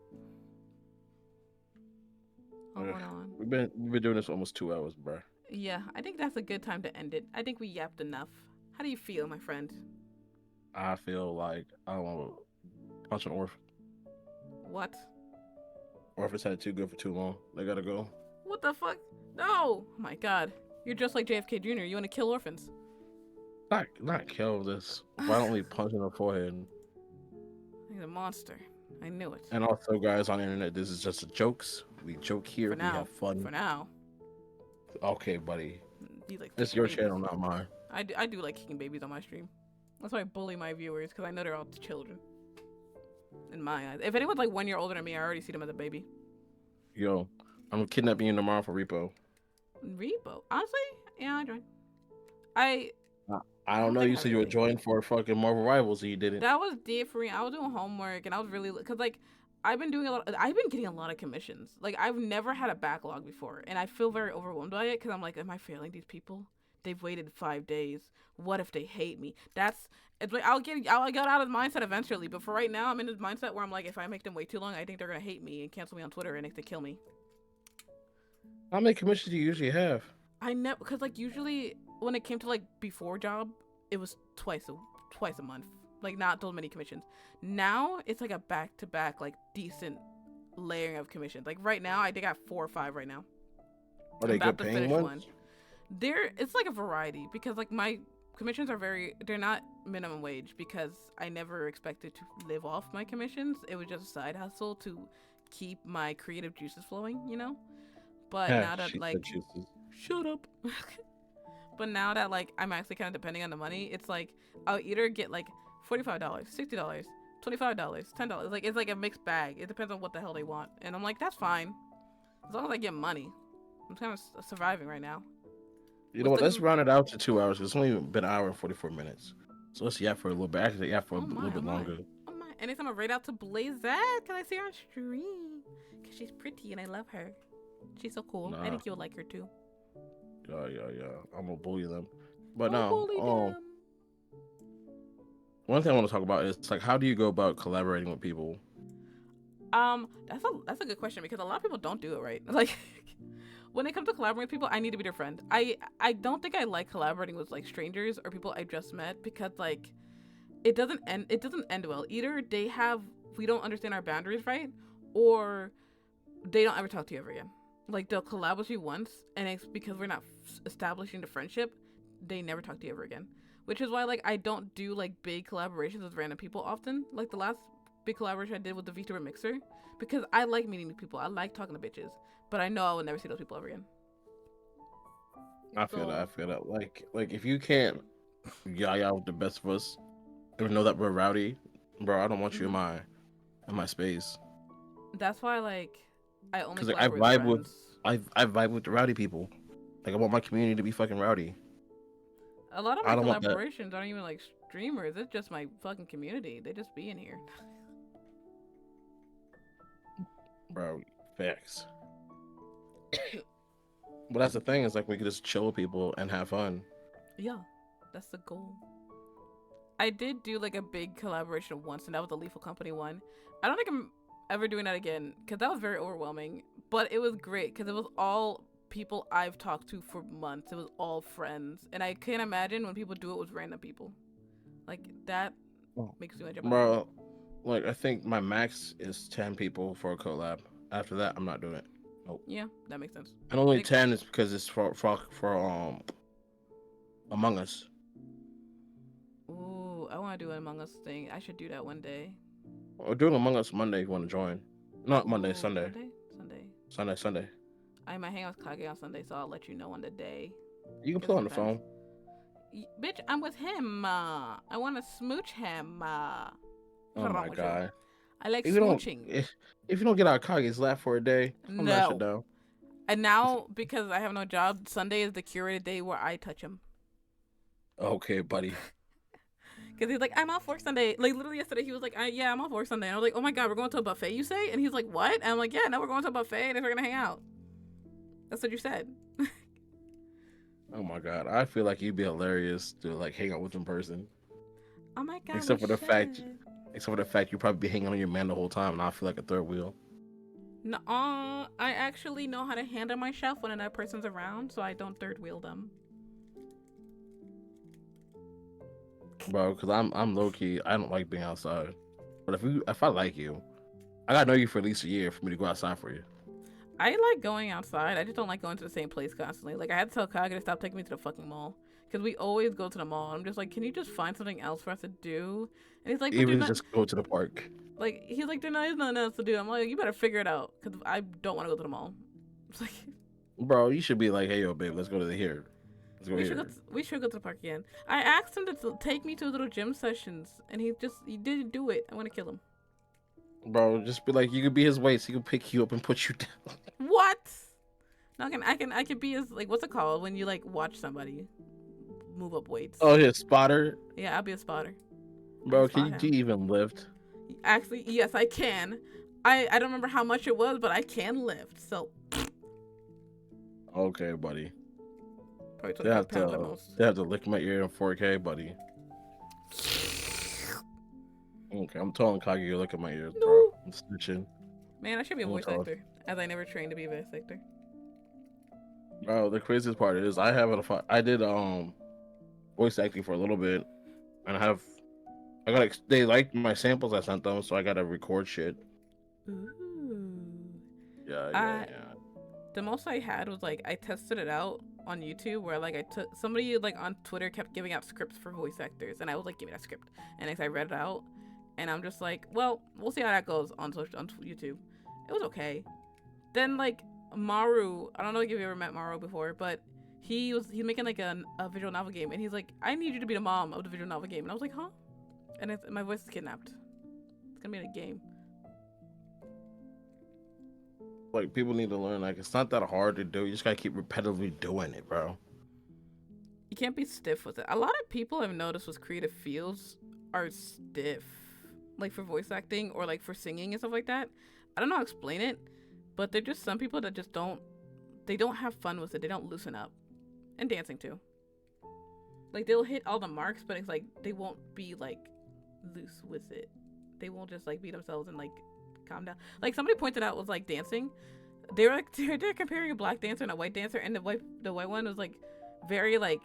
Hold on. We've been doing this almost 2 hours, bro. Yeah, I think that's a good time to end it. I think we yapped enough. How do you feel, my friend? I feel like I don't know, punch an orphan. What? Orphans had it too good for too long. They gotta go. What the fuck? No! Oh my God. You're just like JFK Jr. You want to kill orphans. Not kill this. Violently punch in the forehead. He's a monster. I knew it. And also, guys on the internet, this is just a jokes. We joke here. For now. We have fun. For now. Okay, buddy. You like It's your channel, not mine. I do like kicking babies on my stream. That's why I bully my viewers, because I know they're all children. In my eyes. If anyone's like 1 year older than me, I already see them as a baby. Yo, I'm kidnapping you tomorrow for repo. Repo? Honestly? Yeah, I join. I don't know. You said you were joining for fucking Marvel Rivals, and you didn't. That was different. I was doing homework, and I was really because like I've been getting a lot of commissions. Like I've never had a backlog before, and I feel very overwhelmed by it because I'm like, am I failing these people? They've waited 5 days. What if they hate me? It's like I'll get out of the mindset eventually, but for right now, I'm in this mindset where I'm like, if I make them wait too long, I think they're gonna hate me and cancel me on Twitter and they kill me. How many commissions do you usually have? I never, because like usually when it came to like before job, it was twice a month. Like not those many commissions. Now it's like a back to back like decent layering of commissions. Like right now, I think I got 4 or 5 right now. Are I'm they about good to paying finish one. ones? It's like a variety because like my commissions are they're not minimum wage because I never expected to live off my commissions. It was just a side hustle to keep my creative juices flowing. But Heh, now that she said like juices. shut up. But now that like I'm actually kind of depending on the money, it's like I'll either get like $45, $60, $25, $10. Like it's like a mixed bag. It depends on what the hell they want, and I'm like that's fine as long as I get money. I'm kind of surviving right now. You know What's what? the Let's round it out to 2 hours. It's only been an hour and 44 minutes. So let's yap for a little bit. Actually, yap for a oh little my, oh bit my, longer. oh my. Anytime I raid out to Blazette, can I see her on stream? Because she's pretty and I love her. She's so cool. I Nah, think you'll like her too. yeah. I'm gonna bully them. But Don't no, bully them. one thing I want to talk about is like, how do you go about collaborating with people? That's a good question because a lot of people don't do it right. Like when it comes to collaborating with people, I need to be their friend. I don't think I like collaborating with like strangers or people I just met because like it doesn't end well. Either we don't understand our boundaries right, or they don't ever talk to you ever again. Like they'll collab with you once, and it's because we're not establishing the friendship. They never talk to you ever again. Which is why like I don't do like big collaborations with random people often. Like the last big collaboration I did with the VTuber Mixer, because I like meeting new people. I like talking to bitches, but I know I will never see those people ever again. I feel that. I So feel that. Like if you can't yah with the best of us and know that we're rowdy, bro, I don't want you mhm. in my space. That's why like I only Cause like I collaborate with vibe with friends. I vibe with the rowdy people. Like I want my community to be fucking rowdy. A lot of my I don't want that, collaborations aren't even like streamers. It's just my fucking community. They just be in here. bro. Facts. But that's the thing is like we could just chill with people and have fun. Yeah, that's the goal. I did do like a big collaboration once, and that was the Lethal Company one. I don't think I'm ever doing that again because that was very overwhelming. But it was great because it was all people I've talked to for months. It was all friends, and I can't imagine when people do it with random people. Like that Oh. makes me want to jump out of bed. Bro, like I think my max is 10 people for a collab. After that, I'm not doing it. Nope. Yeah, that makes sense. And I only think. 10 is because it's for Among Us. Ooh, I want to do an Among Us thing. I should do that one day. We're doing Among Us Monday if you want to join. Not Monday, Ooh, Sunday. Monday, Sunday. Sunday. I might hang out with Kage on Sunday, so I'll let you know on the day. You can Because play it on the depends. phone. Bitch, I'm with him. I want to smooch him. Oh What's wrong my with you? god. I like If you don't smooching. if you don't get out of Kage's lap for a day, I'm that shit No. down. And now, because I have no job, Sunday is the curated day where I touch him. Okay, buddy. Because he's like, I'm off work Sunday. Like, literally yesterday, he was like, yeah, I'm off work Sunday. And I was like, oh my God, we're going to a buffet, you say? And he's like, what? And I'm like, yeah, no, we're going to a buffet and then we're going to hang out. That's what you said. Oh my god. I feel like you'd be hilarious to like hang out with in person. Oh my God, we Except for the fact should. except for the fact you probably be hanging on your man the whole time and I feel like a third wheel. No, I actually know how to handle myself when another person's around, so I don't third wheel them. Bro, because I'm low key, I don't like being outside. But if I like you, I gotta know you for at least a year for me to go outside for you. I like going outside. I just don't like going to the same place constantly. Like I had to tell Kage to stop taking me to the fucking mall because we always go to the mall. I'm just like, can you just find something else for us to do? And he's like, but there's Even not. just go to the park. Like he's like, there's nothing else to do. I'm like, you better figure it out because I don't want to go to the mall. It's like Bro, you should be like, hey yo, babe, let's go to the here. Let's go we should go. here. We should go to the park again. I asked him to take me to little gym sessions, and he didn't do it. I want to kill him. Bro, just be like, you could be his weights. He could pick you up and put you down. What? No, I can be as like what's it called when you like watch somebody move up weights? Oh, his spotter. Yeah, I'll be a spotter. I can Bro, spot can him. you even lift? Actually, yes, I can. I don't remember how much it was, but I can lift. So Okay, buddy. probably 25 pounds at most. They have to lick my ear in 4K, buddy. Okay, I'm telling Kage you look at my ears, bro. No. I'm snitching. Man, I should be a I'm voice telling. actor, as I never trained to be a voice actor. Bro, the craziest part is I did voice acting for a little bit, and I got they liked my samples I sent them, so I gotta record shit. Ooh. Yeah, yeah, I yeah. the most I had was like I tested it out on YouTube where like I took somebody like on Twitter kept giving out scripts for voice actors and I was like give me that script and as I read it out and I'm just like well we'll see how that goes on YouTube. It was okay. Then like Maru, I don't know if you ever met Maru before, but he's making like a visual novel game and he's like I need you to be the mom of the visual novel game and I was like huh and my voice is kidnapped. It's gonna be in a game. Like people need to learn. Like it's not that hard to do. You just gotta keep repetitively doing it, bro. You can't be stiff with it. A lot of people I've noticed with creative fields are stiff, like for voice acting or like for singing and stuff like that. I don't know how to explain it, but they're just some people that just don't. They don't have fun with it. They don't loosen up, and dancing too. Like they'll hit all the marks, but it's like they won't be like loose with it. They won't just like be themselves and like calm down. Like somebody pointed out was like dancing. They were like they're comparing a black dancer and a white dancer, and the white one was like very like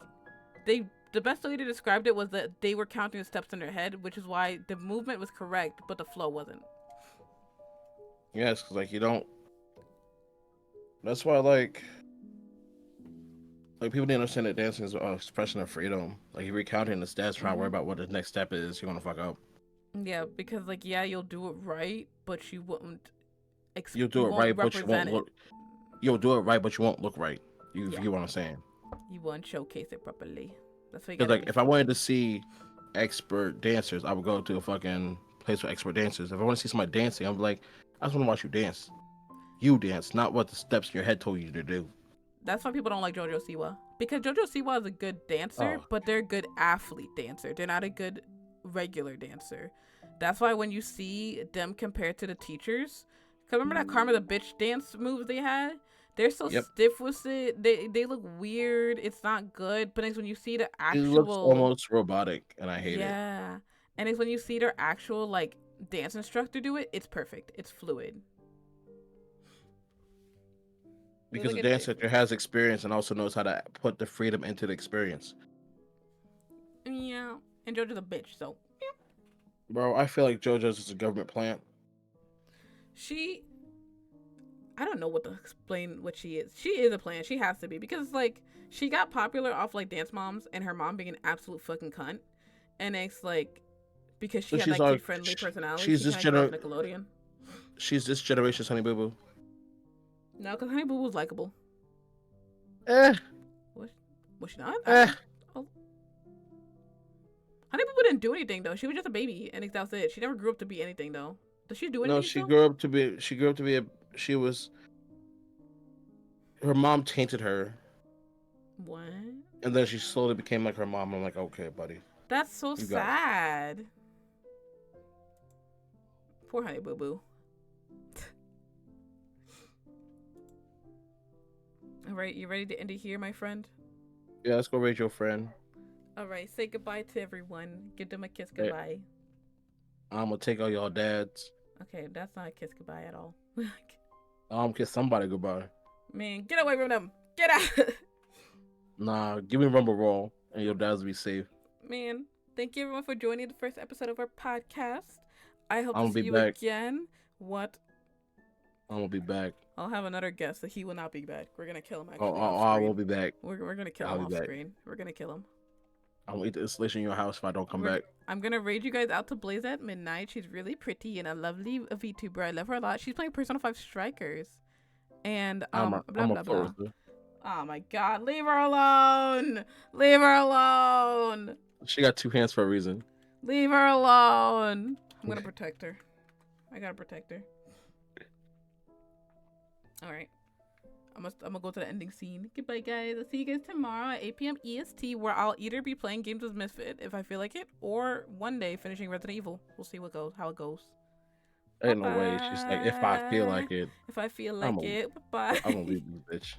they the best way to describe it was that they were counting the steps in their head, which is why the movement was correct, but the flow wasn't. Yes, because like you don't. That's why like people didn't understand that dancing is an expression of freedom. Like if you're counting the steps, trying to worry Hmm. about what the next step is, you're gonna fuck up. Yeah, because like yeah, you'll do it right, but you won't You'll do you it won't right, but you won't represent it. look. You'll do it right, but you won't look right. You Yeah, get what I'm saying? you won't showcase it properly. That's why you Because gotta like be. if I wanted to see expert dancers, I would go to a fucking place for expert dancers. If I want to see somebody dancing, I'm like, I just want to watch you dance. You dance, not what the steps in your head told you to do. That's why people don't like JoJo Siwa because JoJo Siwa is a good dancer, Oh, but they're a good athlete dancer. They're not a good regular dancer. That's why when you see them compared to the teachers, cause remember that Karma the bitch dance moves they had? They're so yep. stiff with it. They look weird. It's not good. But it's when you see the It looks actual almost robotic, and I hate it yeah, and it's when you see their actual like dance instructor do it. It's perfect. It's fluid. They because look the at dance different. instructor has experience and also knows how to put the freedom into the experience. Yeah, and JoJo's a bitch, so Bro, I feel like JoJo's is a government plant. she I don't know what to explain what she is. She is a plant. She has to be because like she got popular off like Dance Moms and her mom being an absolute fucking cunt, and it's like because So she had she's that like, kid friendly personality, she's she this kind of got off Nickelodeon. she's this generation's Honey Boo Boo. No, because Honey Boo was likable. Eh, Was was she not? I eh. don't. Oh, Honey Boo Boo didn't do anything though. She was just a baby, and that was it. She never grew up to be anything though. Does she do No, anything she still? grew up to be. She grew up to be a. She was. Her mom tainted her, What? and then she slowly became like her mom. I'm like, okay, buddy, That's so you got it. sad. Poor Honey Boo Boo. All right, you ready to end it here, my friend? Yeah, let's go raise your friend. All right, say goodbye to everyone. Give them a kiss Hey, goodbye. I'm gonna take all y'all dads. Okay, that's not a kiss goodbye at all. Kiss somebody goodbye. Man, get away from them. Get out. Nah, give me Rumble Roll, and your dads will be safe. Man, thank you everyone for joining the first episode of our podcast. I hope I'm to gonna see be you back. again. What? I'm gonna be back. I'll have another guest that he will not be back. We're gonna kill him Oh, actually oh, off oh, I will screen. be back. We're gonna kill him I'll be off back. screen. We're gonna kill him. I'm gonna eat the installation in your house if I don't come back. I'm gonna raid you guys out to Blaze at midnight. She's really pretty and a lovely VTuber. I love her a lot. She's playing Persona 5 Strikers. And blah I'm a blah blah. closer. Oh my god, leave her alone! Leave her alone! She got two hands for a reason. Leave her alone! I'm gonna protect her. I gotta protect her. Alright. I'm gonna go to the ending scene. Goodbye, guys. I'll see you guys tomorrow at 8 p.m. EST, where I'll either be playing games with Misfit if I feel like it, or one day finishing Resident Evil. We'll see how it goes. Bye Ain't no way. She's like, if I feel bye. like it, If I feel I'm like gonna, it, bye I'm gonna bye. leave this bitch.